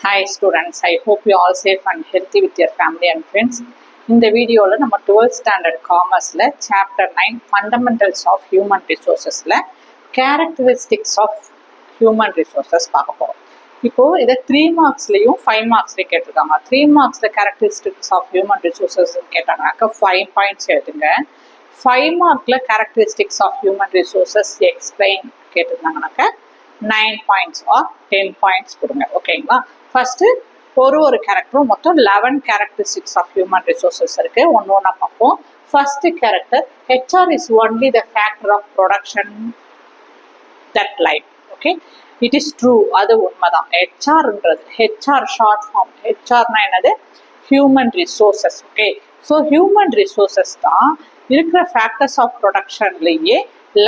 Hi students, I hope you all safe and healthy with your family and friends. இந்த வீடியோல நம்ம 12th standard commerceல chapter 9 fundamentals of human resourcesல characteristics of human resources பார்க்க போறோம். இப்போ இத 3 marksலயும் 5 marksலயும் கேட்டிருக்காங்க. 3 marksல characteristics of human resources கேட்டாங்கனாக்க 5 points எழுதுங்க. 5 markல characteristics of human resources explain கேட்டிருந்தாங்கனாக்க 9 points or 10 points கொடுங்க. ஓகேங்களா? ஃபர்ஸ்ட் ஒரு கேரக்டரும் மொத்தம் 11 characteristics of human resources இருக்கு. ஒன்னொன்னா பார்ப்போம். First character HR is only the factor of production that life. Okay, it is true, அது உண்மைதான். ஹெச்ஆர்ன்றது HR ஷார்ட் ஃபார்ம். ஹெச்ஆர்னா என்னது? Human resources. Okay, so human resources தான் இருக்கிற ஃபேக்டர்ஸ் ஆஃப் ப்ரொடக்ஷன்லேயே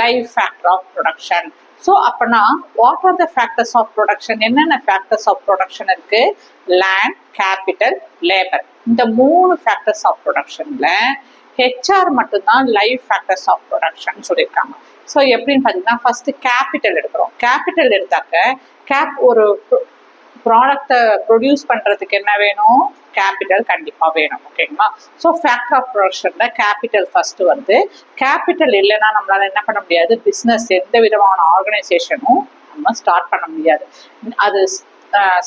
life factor of production. So அப்போனா what are the factors of production? என்னென்ன ஃபேக்டர்ஸ் ஆஃப் ப்ரொடக்ஷன் இருக்கு? Land, capital, labour. இந்த 3 ஃபேக்டர்ஸ் ஆஃப் ப்ரொடக்ஷன்ல ஹெச்ஆர் மட்டும்தான் லைஃப் ஃபேக்டர்ஸ் ஆஃப் ப்ரொடக்ஷன் சொல்லியிருக்காங்க. ஸோ எப்படின்னு பார்த்தீங்கன்னா ஃபர்ஸ்ட் கேபிட்டல் எடுக்கிறோம். கேபிட்டல் எடுத்தாக்க ஒரு ப்ராடக்டை ப்ரொடியூஸ் பண்ணுறதுக்கு என்ன வேணும்? கேபிட்டல் கண்டிப்பாக வேணும். ஓகேங்களா? ஸோ ஃபேக்டர் ஆஃப் ப்ரொடக்ஷனில் கேபிட்டல் ஃபர்ஸ்ட் வருது. கேபிட்டல் இல்லைன்னா நம்மளால என்ன பண்ண முடியாது? பிஸ்னஸ் எந்த விதமான ஆர்கனைசேஷனும் நம்ம ஸ்டார்ட் பண்ண முடியாது. அது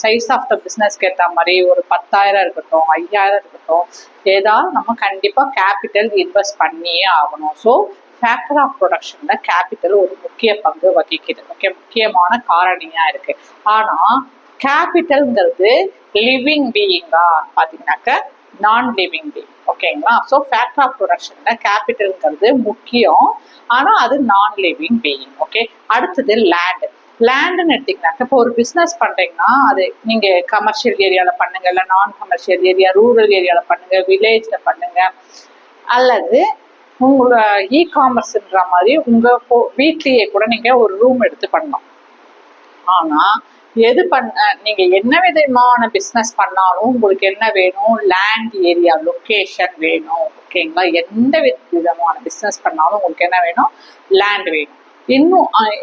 சைஸ் ஆஃப் த பிஸ்னஸ்க்கு ஏற்ற மாதிரி ஒரு 10,000 இருக்கட்டும், 5,000 இருக்கட்டும், ஏதாவது நம்ம கண்டிப்பாக கேபிட்டல் இன்வெஸ்ட் பண்ணியே ஆகணும். ஸோ ஃபேக்டர் ஆஃப் ப்ரொடக்ஷன்ல கேபிட்டல் ஒரு முக்கிய பங்கு வகிக்குது. ஓகே, முக்கியமான காரணியா இருக்கு. ஆனா கேபிட்டல்ங்கிறது லிவிங் பீயிங்கா பார்த்தீங்கன்னாக்க நான் லிவிங் பீயிங். ஓகேங்களா? ஸோ ஃபேக்டர் ஆஃப் ப்ரொடக்ஷன்ல கேபிட்டல்ங்கிறது முக்கியம், ஆனா அது நான் லிவிங் பீயிங். ஓகே, அடுத்தது லேண்ட். லேண்டுன்னு எடுத்தீங்கன்னாக்க இப்போ ஒரு பிஸ்னஸ் பண்றீங்கன்னா அது நீங்க கமர்ஷியல் ஏரியால பண்ணுங்க, இல்லை நான் கமர்ஷியல் ஏரியா, ரூரல் ஏரியால பண்ணுங்க, வில்லேஜ்ல பண்ணுங்க, அல்லது உங்களோட இ-காமர்ஸ்ன்ற மாதிரி உங்க வீட்லயே கூட நீங்க ஒரு ரூம் எடுத்து பண்ணலாம். ஆனா நீங்க என்ன விதமான பிசினஸ் பண்ணாலும் உங்களுக்கு என்ன வேணும்? லேண்ட் ஏரியா, லொகேஷன் வேணும். ஓகேங்களா? எந்த விதமான பிசினஸ் பண்ணாலும் உங்களுக்கு என்ன வேணும்? லேண்ட் வேணும்.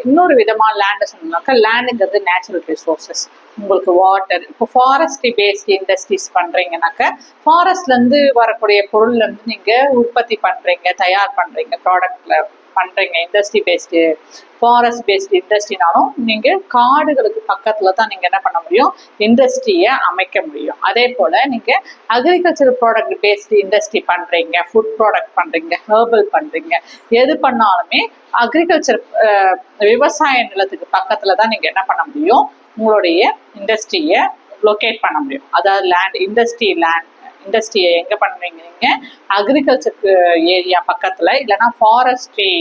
இன்னொரு விதமான லேண்ட் சொன்னாக்கா, லேண்டுங்கிறது நேச்சுரல் ரிசோர்சஸ். உங்களுக்கு வாட்டர், இப்போ ஃபாரஸ்ட்ரி பேஸ்ட் இண்டஸ்ட்ரீஸ் பண்றீங்கன்னாக்க ஃபாரஸ்ட்ல இருந்து வரக்கூடிய பொருள்ல இருந்து நீங்க உற்பத்தி பண்றீங்க, தயார் பண்றீங்க, ப்ராடக்ட்ல பண்றீங்க. இண்டஸ்ட்ரி பேஸ்டு, ஃபாரஸ்ட் பேஸ்டு இண்டஸ்ட்ரினாலும் நீங்க காடுகளுக்கு பக்கத்துல தான் நீங்க என்ன பண்ண முடியும்? இண்டஸ்ட்ரியை அமைக்க முடியும். அதே போல நீங்க அக்ரிகல்ச்சர் ப்ராடக்ட் பேஸ்டு இண்டஸ்ட்ரி பண்றீங்க, ஃபுட் ப்ராடக்ட் பண்றீங்க, ஹெர்பல் பண்றீங்க, எது பண்ணாலுமே அக்ரிகல்ச்சர் விவசாய நிலத்துக்கு பக்கத்துல தான் நீங்க என்ன பண்ண முடியும்? உங்களுடைய இண்டஸ்ட்ரியை லொக்கேட் பண்ண முடியும். அதாவது லேண்ட் இண்டஸ்ட்ரியை எங்க பண்ணுவீங்க? நீங்க அக்ரிகல்ச்சருக்கு ஏரியா பக்கத்துல, இல்லைன்னா ஃபாரஸ்ட்ரி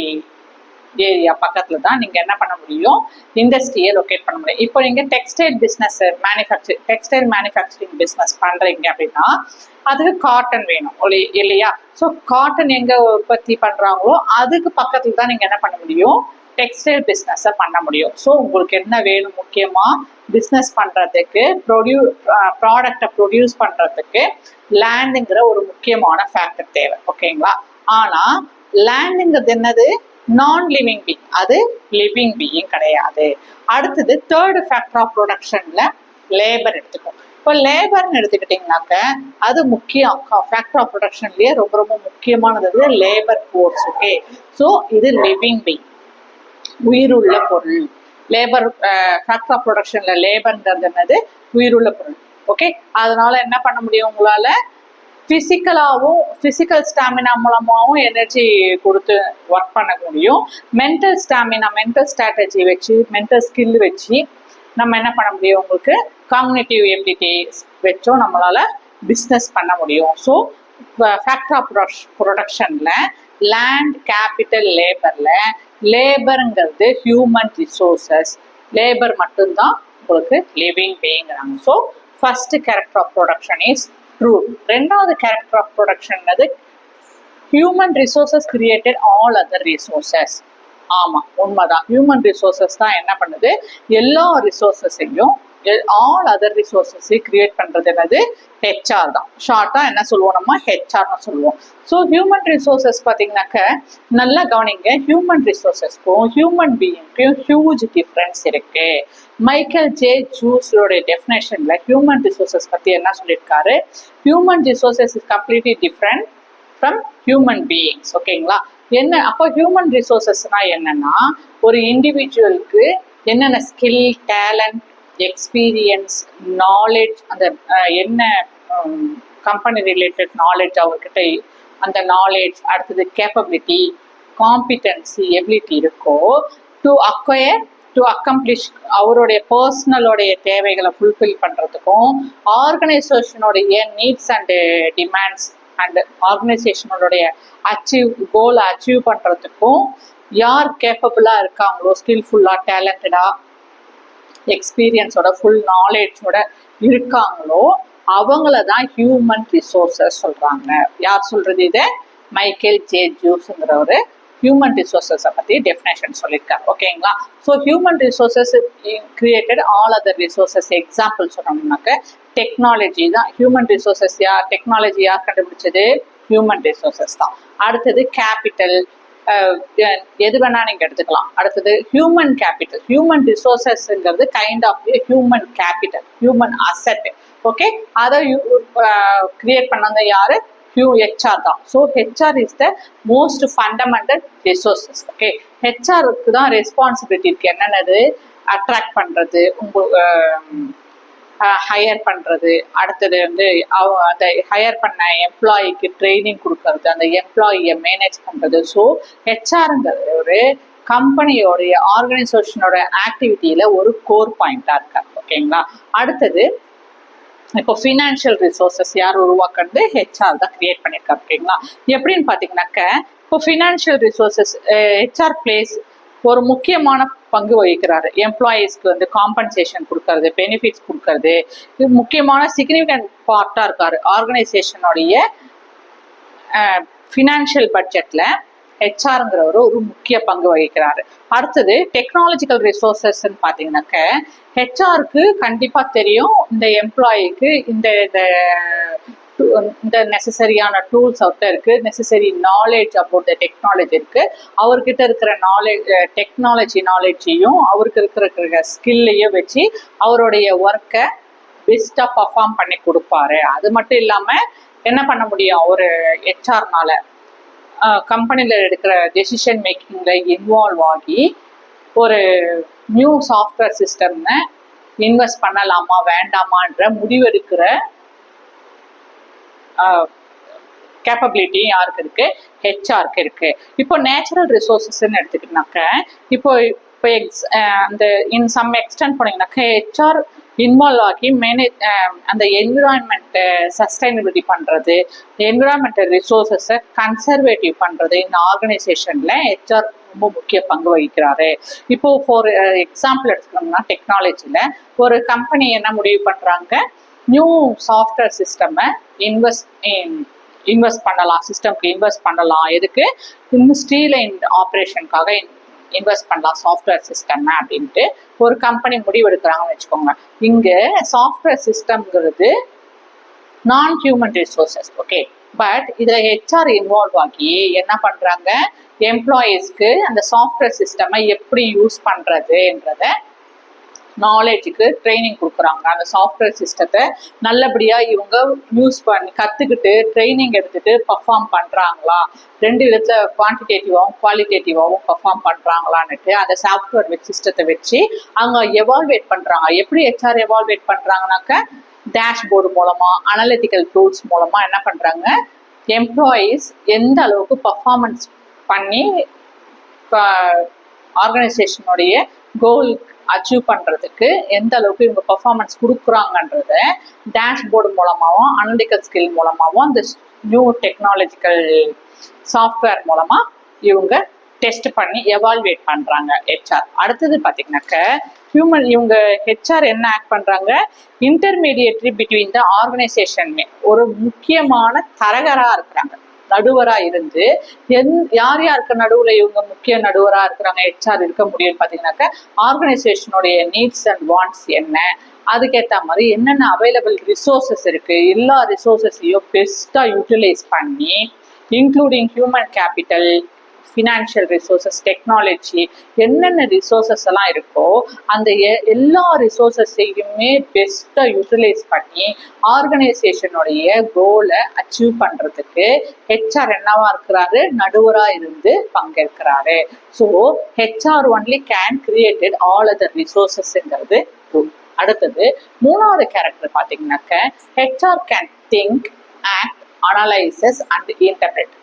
ஏரியா பக்கத்துல தான் நீங்க என்ன பண்ண முடியும்? இண்டஸ்ட்ரியை லொக்கேட் பண்ண முடியும். இப்போ நீங்க டெக்ஸ்டைல் மேனுஃபேக்சரிங் பிஸ்னஸ் பண்றீங்க அப்படின்னா அதுக்கு காட்டன் வேணும் இல்லையா? ஸோ காட்டன் எங்க உற்பத்தி பண்றாங்களோ அதுக்கு பக்கத்துல தான் நீங்க என்ன பண்ண முடியும்? டெக்ஸ்டைல் பிஸ்னஸை பண்ண முடியும். ஸோ உங்களுக்கு என்ன வேணும்? முக்கியமா பிஸ்னஸ் பண்றதுக்கு, ப்ராடக்டை ப்ரொடியூஸ் பண்றதுக்கு லேண்டுங்கிற ஒரு முக்கியமான ஃபேக்டர் தேவை. ஓகேங்களா? ஆனா லேண்டுங்கிறது என்னது? நான் லிவிங் பீயிங், அது லிவிங் பீயிங் கிடையாது. அடுத்தது தேர்டு ஃபேக்டர் ஆஃப் ப்ரொடக்ஷன்ல லேபர் எடுத்துக்கும். இப்போ லேபர்னு எடுத்துக்கிட்டீங்கன்னாக்க அது முக்கியம். ஃபேக்டர் ஆஃப் ப்ரொடக்ஷன்லயே ரொம்ப ரொம்ப முக்கியமானது லேபர் ஃபோர்ஸ். ஓகே, ஸோ இது லிவிங் பீயிங், உயிருள்ள பொருள். லேபர் ஃபேக்டர் ஆஃப் ப்ரொடக்ஷன்ல லேபர்ன்றது என்னது? உயிருள்ள பொருள். ஓகே, அதனால என்ன பண்ண முடியும்? உங்களால பிசிக்கல் ஸ்டாமினா மூலமாகவும் எனர்ஜி கொடுத்து ஒர்க் பண்ண முடியும். மென்டல் ஸ்டாமினா, மென்டல் ஸ்ட்ராட்டஜி வச்சு, மென்டல் ஸ்கில் வச்சு நம்ம என்ன பண்ண முடியும்? உங்களுக்கு காக்னிட்டிவ் எபிலிட்டிஸ் வச்சும் நம்மளால பிஸ்னஸ் பண்ண முடியும். ஸோ ஃபேக்டர் ஆஃப் ப்ரொடக்ஷன்ல லேண்ட், கேபிட்டல், லேபருங்கிறது ஹியூமன் ரிசோர்சஸ். லேபர் மட்டும்தான் உங்களுக்கு லிவிங் பீயிங்கிறாங்க. So first character of production is true. ரெண்டாவது character of production human resources created all other resources. ஆமா, உண்மைதான். ஹியூமன் ரிசோர்சஸ் தான் என்ன பண்ணுது? எல்லா ரிசோர்சஸையும் ஆல் அதர் ரிசோர்ஸஸ் கிரியேட் பண்றது என்னது ஹெச்ஆர் தான். ஷார்ட்டா என்ன சொல்லுவோம், நம்ம ஹெச்ஆர்னு சொல்லுவோம். ஸோ ஹியூமன் ரிசோர்சஸ் பார்த்தீங்கன்னாக்க நல்லா கவனிங்க, ஹியூமன் ரிசோர்சஸ்க்கும் ஹியூமன் பீயிங்க்கும் ஹியூஜ் டிஃப்ரென்ஸ் இருக்கு. மைக்கேல் ஜே ஜூஸோட டெஃபினேஷன்ல ஹியூமன் ரிசோர்சஸ் பத்தி என்ன சொல்லியிருக்காரு, human resources is completely different from human beings. ஓகேங்களா? என்ன அப்போ ஹியூமன் ரிசோர்சஸ்னா என்னன்னா, ஒரு இண்டிவிஜுவலுக்கு என்னென்ன ஸ்கில், டேலண்ட், எக்ஸ்பீரியன்ஸ், நாலேஜ், அந்த என்ன கம்பெனி ரிலேட்டட் நாலேஜ் அவர்கிட்ட அந்த நாலேஜ், அடுத்தது கேப்பபிலிட்டி, காம்பிடன்சி, எபிலிட்டி இருக்கோ டு அக்வயர் டு அக்கம்ப்ளிஷ் அவருடைய பர்சனலோடைய தேவைகளை ஃபுல்ஃபில் பண்ணுறதுக்கும், ஆர்கனைசேஷனுடைய நீட்ஸ் அண்டு டிமாண்ட்ஸ் அண்ட் ஆர்கனைசேஷனோடைய கோலை அச்சீவ் பண்ணுறதுக்கும் யார் கேப்பபிளாக இருக்காங்களோ, ஸ்கில்ஃபுல்லாக, டேலண்டடாக, எக்ஸ்பீரியன்ஸோட, ஃபுல் நாலேஜோட இருக்காங்களோ அவங்கள தான் ஹியூமன் ரிசோர்சஸ் சொல்கிறாங்க. யார் சொல்கிறது இதை? மைக்கேல் ஜே ஜூஸ்ங்கிறவர் ஹியூமன் ரிசோர்சஸை பற்றி டெஃபினேஷன் சொல்லியிருக்காரு. ஓகேங்களா? So human resources created all other resources. Example சொன்னோம்னாக்க டெக்னாலஜி தான் ஹியூமன் ரிசோர்சஸ். டெக்னாலஜி யார் கண்டுபிடிச்சது? ஹியூமன் ரிசோர்சஸ் தான். அடுத்தது கேபிட்டல், எது வேணா நீங்க எடுத்துக்கலாம். அடுத்தது ஹியூமன் கேபிட்டல். ஹியூமன் ரிசோர்சஸ்ங்கிறது kind of human capital, human asset. Okay, அதை கிரியேட் பண்ணாங்க யாரு? HR தான். So HR is the most fundamental resources. Okay, HRக்கு தான் ரெஸ்பான்சிபிலிட்டி இருக்கு. என்னென்னது? அட்ராக்ட் பண்றது, ஹையர் பண்ணுறது, அடுத்தது வந்து அந்த ஹையர் பண்ண எம்ப்ளாயிக்கு ட்ரைனிங் கொடுக்கறது, அந்த எம்ப்ளாயியை மேனேஜ் பண்ணுறது. ஸோ ஹெச்ஆருங்கிறது ஒரு கம்பெனியோடைய ஆர்கனைசேஷனோட ஆக்டிவிட்டியில் ஒரு கோர் பாயிண்டாக இருக்காரு. ஓகேங்களா? அடுத்தது இப்போ ஃபினான்ஷியல் ரிசோர்சஸ் யார் உருவாக்குறது? ஹெச்ஆர் தான் கிரியேட் பண்ணியிருக்காரு. ஓகேங்களா? எப்படின்னு பார்த்தீங்கன்னாக்க இப்போ ஃபினான்ஷியல் ரிசோர்சஸ் ஹெச்ஆர் பிளேஸ் ஒரு முக்கியமான பங்கு வகிக்கிறாரு. எம்ப்ளாயீஸ்க்கு வந்து காம்பன்சேஷன் கொடுக்கறது, பெனிஃபிட்ஸ் கொடுக்கறது, இது முக்கியமான சிக்னிஃபிகண்ட் பார்ட்டாக இருக்காரு. ஆர்கனைசேஷனுடைய ஃபினான்ஷியல் பட்ஜெட்டில் ஹெச்ஆருங்கிறவர் ஒரு முக்கிய பங்கு வகிக்கிறாரு. அடுத்தது டெக்னாலஜிக்கல் ரிசோர்சஸ்ன்னு பார்த்தீங்கன்னாக்க ஹெச்ஆருக்கு கண்டிப்பாக தெரியும் இந்த எம்ப்ளாயிக்கு இந்த நெசசரியான டூல்ஸ் அவர்கிட்ட இருக்கு, necessary knowledge about the technology இருக்கு. அவர்கிட்ட இருக்கிற நாலேஜையும் அவருக்கு இருக்கிற ஸ்கில்லையும் வச்சு அவருடைய ஒர்க்கை பெஸ்ட்டாக பர்ஃபார்ம் பண்ணி கொடுப்பாரு. அது மட்டும் இல்லாமல் என்ன பண்ண முடியும், ஒரு ஹெச்ஆர்னால கம்பெனியில் எடுக்கிற டெசிஷன் மேக்கிங்கில் இன்வால்வ் ஆகி ஒரு நியூ சாஃப்ட்வேர் சிஸ்டம்னு இன்வெஸ்ட் பண்ணலாமா வேண்டாமான்ற முடிவெடுக்கிற கேப்பபிலிட்டி யாருக்கு இருக்கு? ஹெச்ஆருக்கு இருக்கு. இப்போ நேச்சுரல் ரிசோர்சஸ்ன்னு எடுத்துக்கிட்டாக்க இப்போ அந்த இன் சம் எக்ஸ்டென்ட் போனீங்கன்னாக்க ஹெச்ஆர் இன்வால்வ் ஆகி அந்த என்விரான்மெண்ட்டை சஸ்டைனபிலிட்டி பண்ணுறது, என்விரான்மெண்டல் ரிசோர்ஸஸை கன்சர்வேட்டிவ் பண்ணுறது இந்த ஆர்கனைசேஷனில் ஹெச்ஆர் ரொம்ப முக்கிய பங்கு வகிக்கிறாரு. இப்போ ஃபார் எக்ஸாம்பிள் எடுத்துக்கணும்னா டெக்னாலஜியில் ஒரு கம்பெனி என்ன முடிவு பண்ணுறாங்க, நியூ சாஃப்ட்வேர் சிஸ்டமை இன்வெஸ்ட் பண்ணலாம், சிஸ்டம்க்கு இன்வெஸ்ட் பண்ணலாம். எதுக்கு? இன்னும் ஸ்ட்ரீலைன் ஆப்ரேஷனுக்காக இன்வெஸ்ட் பண்ணலாம் சாஃப்ட்வேர் சிஸ்டம் அப்படின்ட்டு ஒரு கம்பெனி முடிவெடுக்கிறாங்கன்னு வச்சுக்கோங்க. இங்கே சாஃப்ட்வேர் சிஸ்டம்ங்கிறது நான் ஹியூமன் ரிசோர்சஸ். ஓகே, பட் இதில் ஹெச்ஆர் இன்வால்வ் ஆகி என்ன பண்ணுறாங்க, எம்ப்ளாயீஸ்க்கு அந்த சாஃப்ட்வேர் சிஸ்டமை எப்படி யூஸ் பண்ணுறதுன்றத நாலேஜுக்கு ட்ரைனிங் கொடுக்குறாங்க. அந்த சாஃப்ட்வேர் சிஸ்டத்தை நல்லபடியாக இவங்க யூஸ் பண்ணி கற்றுக்கிட்டு ட்ரைனிங் எடுத்துகிட்டு பர்ஃபார்ம் பண்ணுறாங்களா, ரெண்டு விதத்தில் குவான்டிடேட்டிவாகவும் குவாலிட்டேட்டிவாகவும் பர்ஃபார்ம் பண்ணுறாங்களான்னுட்டு அந்த சாஃப்ட்வேர் சிஸ்டத்தை வச்சு அவங்க எவால்வேட் பண்ணுறாங்க. எப்படி ஹெச்ஆர் எவால்வேட் பண்ணுறாங்கனாக்க டேஷ்போர்டு மூலமாக, அனலிட்டிக்கல் டூல்ஸ் மூலமாக என்ன பண்ணுறாங்க, எம்ப்ளாயீஸ் எந்த அளவுக்கு பர்ஃபார்மன்ஸ் பண்ணி ஆர்கனைசேஷனுடைய கோல் அச்சீவ் பண்ணுறதுக்கு எந்த அளவுக்கு இவங்க பர்ஃபார்மன்ஸ் கொடுக்குறாங்கன்றத டேஷ்போர்டு மூலமாகவும் அனலிட்டிக்கல் ஸ்கில் மூலமாகவும் அந்த நியூ டெக்னாலஜிக்கல் சாஃப்ட்வேர் மூலமாக இவங்க டெஸ்ட் பண்ணி எவால்வேட் பண்ணுறாங்க ஹெச்ஆர். அடுத்தது பார்த்தீங்கன்னாக்க இவங்க ஹெச்ஆர் என்ன ஆக்ட் பண்ணுறாங்க, இன்டர்மீடியேட்ரி பிட்வீன் த ஆர்கனைசேஷன் ஒரு முக்கியமான தரகராக இருக்கிறாங்க. நடுவரா இருந்து யார் யாருக்கு நடுவுல இவங்க முக்கிய நடுவரா இருக்கிறாங்க ஹெச்ஆர் இருக்க முடியும்னு பாத்தீங்கன்னாக்க ஆர்கனைசேஷனுடைய நீட்ஸ் அண்ட் வாண்ட்ஸ் என்ன, அதுக்கேற்ற மாதிரி என்னென்ன அவைலபிள் ரிசோர்சஸ் இருக்கு, எல்லா ரிசோர்சஸையும் பெஸ்டா யூட்டிலைஸ் பண்ணி including human capital, financial resources, technology, என்னென்ன ரிசோர்சஸ் எல்லாம் இருக்கோ அந்த எல்லா ரிசோர்சஸையுமே பெஸ்ட்டாக யூட்டிலைஸ் பண்ணி ஆர்கனைசேஷனுடைய கோலை அச்சீவ் பண்ணுறதுக்கு ஹெச்ஆர் என்னவா இருக்கிறாரு, நடுவராக இருந்து பங்கேற்கிறாரு. So HR only can created all other ரிசோர்சஸ்ங்கிறது. அடுத்தது மூணாவது கேரக்டர் பார்த்தீங்கன்னாக்க HR can think, act, analyses and interpret.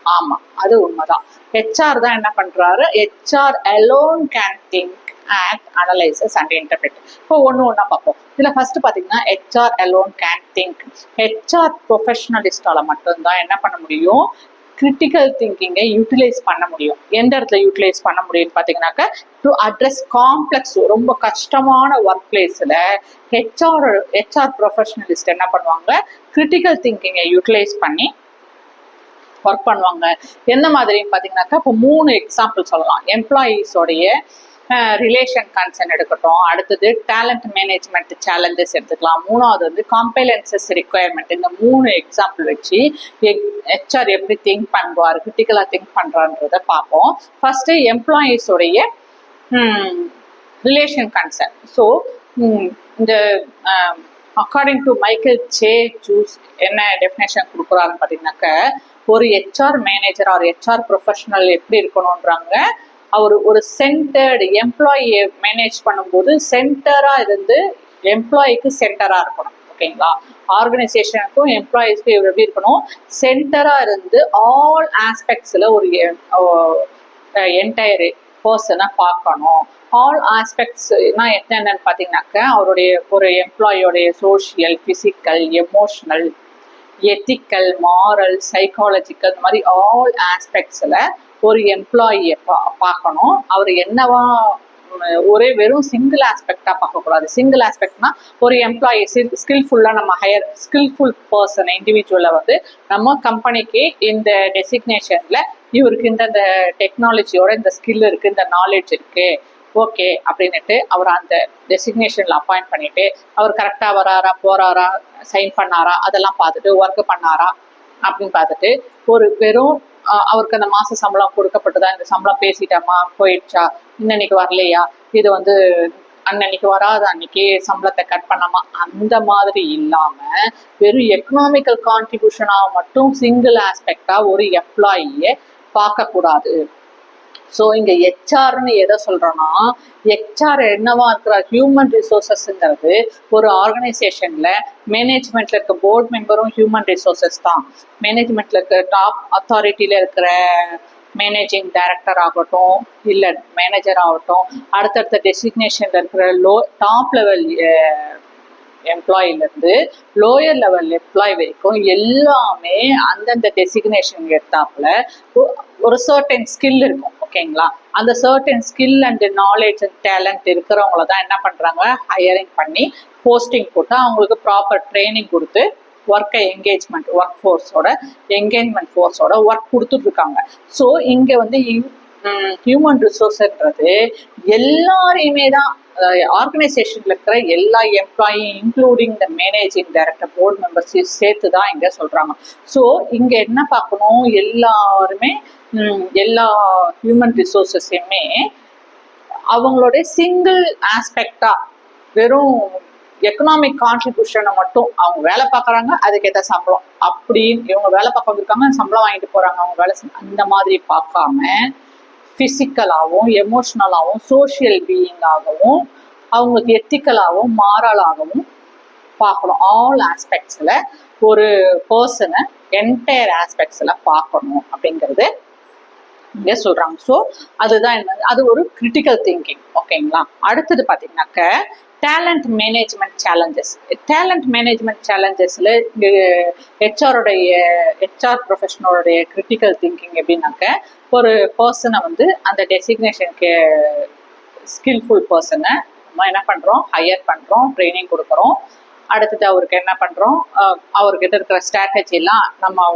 ஆமா, அது உண்மைதான். ஹெச்ஆர் தான் என்ன பண்றாரு, HR alone can think, act, analyses and interpret. இப்போ ஒண்ணா பார்ப்போம். இதுல ஃபர்ஸ்ட் பாத்தீங்கன்னா HR alone can think. HR ப்ரொஃபஷனலிஸ்டால மட்டும்தான் என்ன பண்ண முடியும், கிரிட்டிக்கல் திங்கிங்கை யூட்டிலைஸ் பண்ண முடியும். எந்த இடத்துல யூட்டிலைஸ் பண்ண முடியும்னு பார்த்தீங்கன்னாக்க டு அட்ரஸ் காம்ப்ளெக்ஸ் ரொம்ப கஷ்டமான ஒர்க் பிளேஸில் ஹெச்ஆர் ப்ரொஃபஷனலிஸ்ட் என்ன பண்ணுவாங்க, கிரிட்டிக்கல் திங்கிங்கை யூட்டிலைஸ் பண்ணி ஒர்க் பண்ணுவாங்க. எந்த மாதிரின்னு பார்த்தீங்கன்னாக்கா இப்போ 3 எக்ஸாம்பிள் சொல்லலாம். எம்ப்ளாயீஸோடைய ரிலேஷன் கன்சர்ன் எடுக்கட்டும், அடுத்தது டேலண்ட் மேனேஜ்மெண்ட் சேலஞ்சஸ் எடுத்துக்கலாம், மூணாவது வந்து காம்பைலன்சஸ் ரிக்குவயர்மெண்ட். இந்த 3 எக்ஸாம்பிள் வச்சு ஹெச்ஆர் எப்படி திங்க் பண்ணுவார், கிரிட்டிக்கலாக திங்க் பண்ணுறான்றத பார்ப்போம். ஃபர்ஸ்ட் எம்ப்ளாயீஸோடைய ரிலேஷன் கன்சர்ன். ஸோ இந்த according to Michael J Jucius என்ன டெஃபினேஷன் கொடுக்குறாருன்னு பார்த்தீங்கன்னாக்க, ஒரு HR manager or HR professional எப்படி இருக்கணும்ன்றாங்க, அவர் ஒரு சென்டர்டு எம்ப்ளாயியை மேனேஜ் பண்ணும்போது சென்டராக இருந்து எம்ப்ளாயிக்கு சென்டராக இருக்கணும். ஓகேங்களா, ஆர்கனைசேஷனுக்கும் எம்ப்ளாயீஸ்க்கும் இவர் எப்படி இருக்கணும், சென்டராக இருந்து ஆல் ஆஸ்பெக்ட்ஸில் ஒரு என்டையர் பர்சனை பார்க்கணும். ஆல் ஆஸ்பெக்ட்ஸ்னா என்னென்னு பார்த்தீங்கன்னாக்க அவருடைய ஒரு எம்ப்ளாயோடைய social, physical, emotional, ethical, moral, psychological, இந்த மாதிரி ஆல் ஆஸ்பெக்ட்ஸில் ஒரு எம்ப்ளாயியை பார்க்கணும். அவர் என்னவா ஒரே வெறும் சிங்கிள் ஆஸ்பெக்டாக பார்க்கக்கூடாது. சிங்கிள் ஆஸ்பெக்ட்னா ஒரு எம்ப்ளாயி ஸ்கில்ஃபுல்லாக நம்ம ஸ்கில்ஃபுல் பர்சன் இண்டிவிஜுவலை வந்து நம்ம கம்பெனிக்கு இந்த டெசிக்னேஷனில் இவருக்கு இந்த டெக்னாலஜியோட இந்த ஸ்கில் இருக்குது, இந்த நாலேஜ் இருக்குது, ஓகே அப்படின்னுட்டு அவர் அந்த டெசிக்னேஷனில் அப்பாயிண்ட் பண்ணிட்டு அவர் கரெக்டாக வராரா, போறாரா, சைன் பண்ணாரா, அதெல்லாம் பார்த்துட்டு ஒர்க் பண்ணாரா அப்படின்னு பார்த்துட்டு ஒரு வெறும் அவருக்கு அந்த மாச சம்பளம் கொடுக்கப்பட்டதா, இந்த சம்பளம் பேசிட்டாமா, போயிடுச்சா, இன்னைக்கு வரலையா, இது வந்து அன்னைக்கு வராது, அன்னைக்கு சம்பளத்தை கட் பண்ணாமா, அந்த மாதிரி இல்லாம வெறும் எக்கனாமிக்கல் கான்ட்ரிபியூஷனாக மட்டும் சிங்கிள் ஆஸ்பெக்டா ஒரு எம்ப்ளாயியை பார்க்கக்கூடாது. ஸோ இங்கே ஹெச்ஆர்னு எதை சொல்கிறோன்னா, ஹெச்ஆர் என்னவா இருக்கிற ஹியூமன் ரிசோர்ஸஸ்ங்கிறது ஒரு ஆர்கனைசேஷனில் மேனேஜ்மெண்ட்டில் இருக்க போர்ட் மெம்பரும் ஹியூமன் ரிசோர்ஸஸ் தான். மேனேஜ்மெண்ட்டில் இருக்க டாப் அத்தாரிட்டியில் இருக்கிற மேனேஜிங் டைரக்டர் ஆகட்டும், இல்லை மேனேஜர் ஆகட்டும், அடுத்தடுத்த டெசிக்னேஷனில் இருக்கிற டாப் லெவல் எம்ப்ளாயிலேருந்து லோயர் லெவல் எம்ப்ளாயி வரைக்கும் எல்லாமே அந்தந்த டெசிக்னேஷன் எடுத்தாப்புல ஒரு சர்டன் ஸ்கில் இருக்கும். ஓகேங்களா, அந்த certain skill and knowledge and talent இருக்கிறவங்கள தான் என்ன பண்ணுறாங்க, ஹையரிங் பண்ணி போஸ்டிங் போட்டு அவங்களுக்கு ப்ராப்பர் ட்ரைனிங் கொடுத்து ஒர்க்கை என்கேஜ்மெண்ட் என்கேஜ்மெண்ட் ஃபோர்ஸோட ஒர்க் கொடுத்துட்ருக்காங்க. ஸோ இங்கே வந்து ஹியூமன் ரிசோர்ஸ்ன்றது எல்லாரையுமே தான், ஆர்கனைசேஷன்ல இருக்கிற எல்லா employee including the managing director, board members சேர்த்து தான் இங்க சொல்றாங்க. ஸோ இங்க என்ன பார்க்கணும், எல்லாருமே எல்லா ஹியூமன் ரிசோர்ஸஸையுமே அவங்களுடைய சிங்கிள் ஆஸ்பெக்டா வெறும் எக்கனாமிக் கான்ட்ரிபியூஷனை மட்டும் அவங்க வேலை பார்க்குறாங்க, அதுக்கேற்ற சம்பளம் அப்படின்னு இவங்க வேலை பார்க்க வந்திருக்காங்க, சம்பளம் வாங்கிட்டு போறாங்க, அவங்க வேலை அந்த மாதிரி பார்க்காம ஃபிசிக்கலாகவும் எமோஷ்னலாகவும் சோஷியல் பீயிங்காகவும் அவங்களுக்கு எத்திக்கலாகவும் மாரலாகவும் பார்க்கணும். ஆல் ஆஸ்பெக்ட்ஸில் ஒரு பர்சனை என்டையர் ஆஸ்பெக்ட்ஸில் பார்க்கணும் அப்படிங்கிறது இங்கே சொல்கிறாங்க. ஸோ அதுதான் என்ன, அது ஒரு கிரிட்டிக்கல் திங்கிங். ஓகேங்களா, அடுத்தது பார்த்தீங்கன்னாக்க talent management challenges. Talent management சேலஞ்சஸில் இங்கே ஹெச்ஆர் ப்ரொஃபஷனோடைய கிரிட்டிக்கல் திங்கிங் எப்படின்னாக்க, ஒரு பர்சனை வந்து அந்த டெசிக்னேஷனுக்கு ஸ்கில்ஃபுல் பர்சனை நம்ம என்ன பண்ணுறோம், ஹையர் பண்ணுறோம், ட்ரைனிங் கொடுக்குறோம். அடுத்தது அவருக்கு என்ன பண்ணுறோம், அவர்கிட்ட இருக்கிற ஸ்ட்ராட்டஜிலாம் நம்ம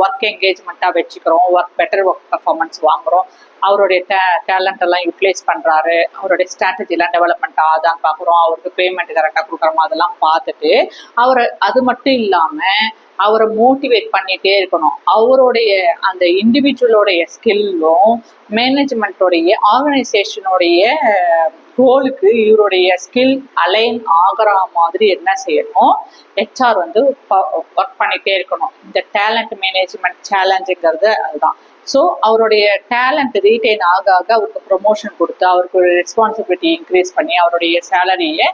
ஒர்க் என்கேஜ்மெண்ட்டாக வச்சுக்கிறோம், பெட்டர் ஒர்க் பர்ஃபார்மன்ஸ் வாங்குகிறோம், அவருடைய டேலண்ட் எல்லாம் யூட்டிலைஸ் பண்ணுறாரு, அவருடைய ஸ்ட்ராட்டஜிலாம் டெவலப்மெண்ட் ஆகுதான்னு பார்க்குறோம், அவருக்கு பேமெண்ட் கரெக்டாக கொடுக்குறோமோ அதெல்லாம் பார்த்துட்டு அது மட்டும் இல்லாமல் அவரை மோட்டிவேட் பண்ணிகிட்டே இருக்கணும். அவருடைய அந்த இண்டிவிஜுவலோடைய ஸ்கில்லும் மேனேஜ்மெண்ட்டோடைய ஆர்கனைசேஷனுடைய கோலுக்கு இவருடைய ஸ்கில் அலைன் ஆகிற மாதிரி என்ன செய்யணும், ஹெச்ஆர் ஒர்க் பண்ணிகிட்டே இருக்கணும். இந்த டேலண்ட் மேனேஜ்மெண்ட் சேலஞ்சுங்கிறது அதுதான். ஸோ அவருடைய டேலண்ட் ரீட்டைன் ஆக அவருக்கு ப்ரொமோஷன் கொடுத்து அவருக்கு ஒரு ரெஸ்பான்சிபிலிட்டி இன்க்ரீஸ் பண்ணி அவருடைய சேலரியை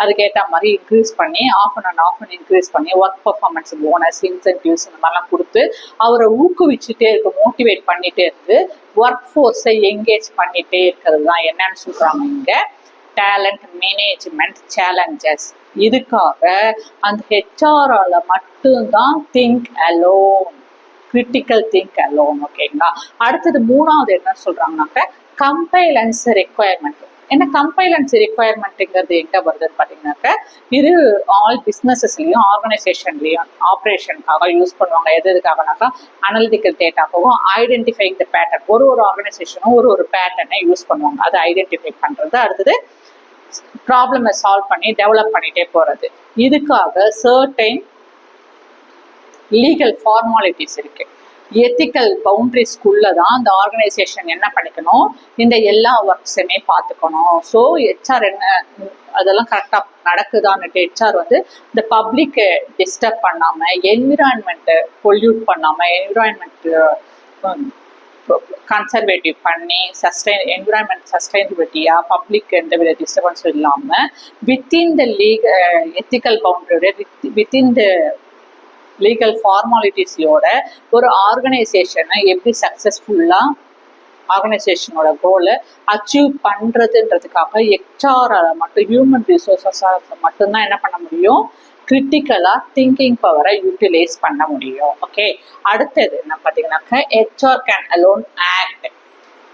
அதுக்கேற்ற மாதிரி இன்க்ரீஸ் பண்ணி ஆஃப் அண்ட் இன்க்ரீஸ் பண்ணி ஒர்க் பர்ஃபார்மன்ஸ் போனஸ் இன்சென்டிவ்ஸ் இந்த மாதிரிலாம் கொடுத்து அவரை ஊக்குவிச்சுட்டே இருக்கு, மோட்டிவேட் பண்ணிகிட்டே இருக்கு, ஒர்க் ஃபோர்ஸை என்கேஜ் பண்ணிகிட்டே இருக்கிறது தான் என்னன்னு சொல்கிறாங்க இங்கே டேலண்ட் மேனேஜ்மெண்ட் சேலஞ்சஸ். இதுக்காக அந்த ஹெச்ஆரால் மட்டும்தான் think alone, critical think alone. ஓகேங்களா. அடுத்தது மூணாவது என்ன சொல்றாங்கன்னாக்க கம்பைலன்ஸ் ரெக்குவயர்மெண்ட். என்ன கம்பைலன்ஸ் ரெக்குவயர்மெண்ட்டுங்கிறது எங்கே வருதுன்னு பார்த்தீங்கன்னாக்க இது ஆல் பிஸ்னஸஸ்லையும் ஆர்கனைசேஷன்லையும் ஆப்ரேஷனுக்காக யூஸ் பண்ணுவாங்க. எதுக்காகனாக்கா அனலிட்டிக்கல் டேட்டாவும் ஐடென்டிஃபைங் த பேட்டர்ன். ஒரு ஆர்கனைசேஷனும் ஒரு பேட்டர்னை யூஸ் பண்ணுவாங்க, அதை ஐடென்டிஃபை பண்ணுறது. அடுத்தது ப்ராப்ளமை சால்வ் பண்ணி டெவலப் பண்ணிகிட்டே போகிறது. இதுக்காக சர்டைன் லீகல் ஃபார்மாலிட்டிஸ் இருக்கு, எத்திக்கல் பவுண்டரிஸ்குள்ள தான் அந்த ஆர்கனைசேஷன் என்ன பண்ணிக்கணும், இந்த எல்லா ஒர்க்ஸுமே பார்த்துக்கணும். ஸோ ஹெச்ஆர் அதெல்லாம் கரெக்டாக நடக்குதான்னுட்டு ஹெச்ஆர் இந்த பப்ளிக்கை டிஸ்டர்ப் பண்ணாமல், என்விரான்மெண்ட்டை பொல்யூட் பண்ணாமல், என்விரான்மெண்ட் கன்சர்வேட்டிவ் பண்ணி என்விரான்மெண்ட் சஸ்டைனபிலிட்டியாக பப்ளிக் எந்த வித டிஸ்டர்பன்ஸும் இல்லாமல் வித்தின் த எத்திக்கல் பவுண்டரியோட வித்தின் த லீகல் ஃபார்மாலிட்டிஸோட ஒரு ஆர்கனைசேஷனை எப்படி சக்ஸஸ்ஃபுல்லாக ஆர்கனைசேஷனோட கோலை அச்சீவ் பண்ணுறதுன்றதுக்காக ஹெச்ஆரால் மட்டும் ஹியூமன் ரிசோர்ஸஸாக மட்டும்தான் என்ன பண்ண முடியும், கிரிட்டிக்கலாக திங்கிங் பவரை யூட்டிலைஸ் பண்ண முடியும். ஓகே. அடுத்தது என்ன பார்த்தீங்கன்னாக்கா ஹெச்ஆர் கேன் அலோன் ஆக்ட்.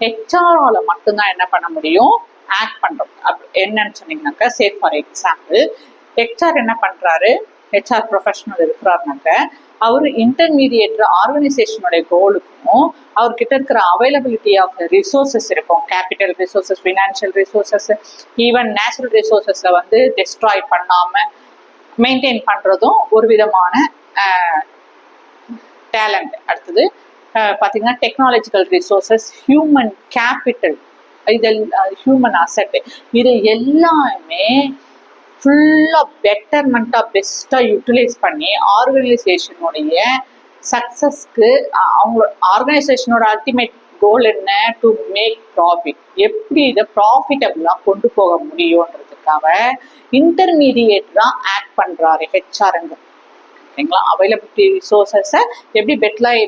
ஹெச்ஆரால் மட்டும்தான் என்ன பண்ண முடியும், ஆக்ட் பண்ணுறோம். என்னன்னு சொன்னீங்கன்னாக்கா சே ஃபார் எக்ஸாம்பிள் ஹெச்ஆர் என்ன பண்ணுறாரு, ஹெச்ஆர் ப்ரொஃபஷனல் இருக்கிறாருனாக்க அவர் இன்டர்மீடியேட் ஆர்கனைசேஷனுடைய கோலுக்கும் அவர்கிட்ட இருக்கிற அவைலபிலிட்டி ஆஃப் ரிசோர்ஸஸ் இருக்கும், capital resources, financial resources, even natural ரிசோர்ஸஸை டெஸ்ட்ராய் பண்ணாமல் மெயின்டைன் பண்ணுறதும் ஒரு விதமான டேலண்ட். அடுத்தது பார்த்தீங்கன்னா technological resources, human capital, human asset, இது எல்லாமே ஃபுல்லாக பெட்டர்மெண்ட்டாக பெஸ்ட்டாக யூட்டிலைஸ் பண்ணி ஆர்கனைசேஷனுடைய சக்ஸஸ்க்கு அவங்களோட ஆர்கனைசேஷனோட அல்டிமேட் கோல் என்ன, டு மேக் ப்ராஃபிட். எப்படி இதை ப்ராஃபிட்டபுளாக கொண்டு போக முடியுன்றதுக்காக இன்டர்மீடியேட்டாக ஆக்ட் பண்ணுறாரு ஹெச்ஆருங்க. ஓகேங்களா. அவைலபிலிட்டி ரிசோர்ஸஸை எப்படி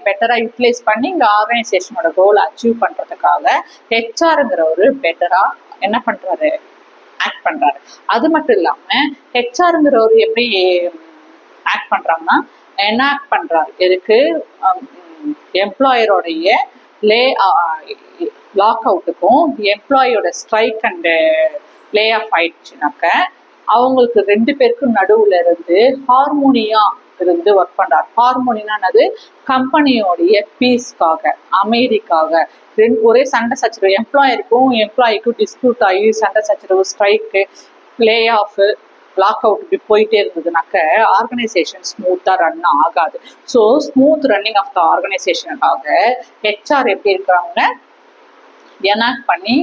பெட்டராக யூட்டிலைஸ் பண்ணி இங்கே ஆர்கனைசேஷனோட கோலை அச்சீவ் பண்ணுறதுக்காக ஹெச்ஆருங்கிறவர் பெட்டராக என்ன பண்ணுறாரு, ஆக்ட் பண்றாரு. அது மட்டும் இல்லாம ஹெச்ஆருங்கிறவர் எப்படி ஆக்ட் பண்றாங்கன்னா என்ன ஆக்ட் பண்றாரு, எதுக்கு எம்ப்ளாயரோடைய லாக் அவுட்டுக்கும் எம்ப்ளாயோட ஸ்ட்ரைக் அண்ட் லே ஆஃப் ஆயிடுச்சுனாக்க அவங்களுக்கு ரெண்டு பேருக்கும் நடுவுல இருந்து ஹார்மோனியா இருந்து ஒர்க் பண்றாரு. ஹார்மோனியானது கம்பெனியோடைய பீஸ்க்காக, அமைதிக்காக. ஒரே சண்டை சச்சரவு, எம்ப்ளாய்க்கும் டிஸ்பியூட் ஆகி சண்டை சச்சரவு, strike, lay off, lock out இப்படி போயிட்டே இருந்ததுனாக்க ஆர்கனைசேஷன் ஸ்மூத்தாக ரன் ஆகாது. So smooth running of the ஆர்கனைசேஷனுக்காக ஹெச்ஆர் எப்படி இருக்கிறாங்க, எனாக்ட் பண்ணி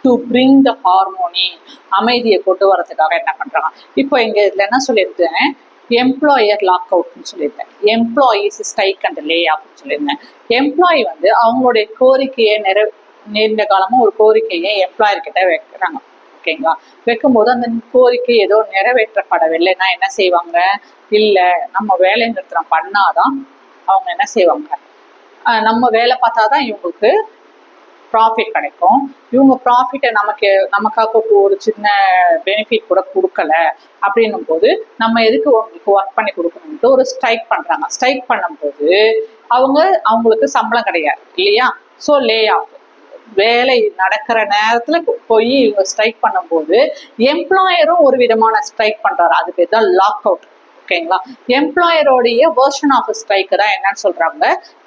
டு பிரிங் த ஹார்மோனி, அமைதியை கொண்டு வரதுக்காக என்ன பண்ணுறாங்க. இப்போ இங்கே இதில் என்ன சொல்லியிருந்தேன், எம்ப்ளாயர் லாக் அவுட்னு சொல்லியிருந்தேன், எம்ப்ளாயீஸ் ஸ்ட்ரைக் அண்ட் லே ஆஃப்னு சொல்லியிருந்தேன். எம்ப்ளாயி அவங்களுடைய கோரிக்கையை நீண்ட காலமாக ஒரு கோரிக்கையை எம்ப்ளாயர்கிட்ட வைக்கிறாங்க. ஓகேங்களா. வைக்கும்போது அந்த கோரிக்கை ஏதோ நிறைவேற்றப்படவில்லைன்னா என்ன செய்வாங்க, இல்லை நம்ம வேலை நிறுத்தம் பண்ணாதான் அவங்க என்ன செய்வாங்க, நம்ம வேலை பார்த்தாதான் இவங்களுக்கு ப்ராஃபிட் கிடைக்கும், இவங்க ப்ராஃபிட்டை நமக்காக ஒரு சின்ன பெனிஃபிட் கூட கொடுக்கல அப்படின்னும் போது நம்ம எதுக்கு உங்களுக்கு ஒர்க் பண்ணி கொடுக்கணும்ட்டு ஒரு ஸ்ட்ரைக் பண்ணுறாங்க. ஸ்ட்ரைக் பண்ணும்போது அவங்களுக்கு சம்பளம் கிடையாது இல்லையா. ஸோ லே ஆஃப், வேலை நடக்கிற நேரத்துல போய் இவங்க ஸ்ட்ரைக் பண்ணும்போது எம்ப்ளாயரும் ஒரு விதமான ஸ்ட்ரைக் பண்றாரு. அது பேர் தான் லாக் அவுட். ஓகேங்களா? எம்ப்ளாயரோடைய வெர்ஷன் ஆஃப் ஸ்ட்ரைக் தான் என்னன்னு சொல்றாங்க,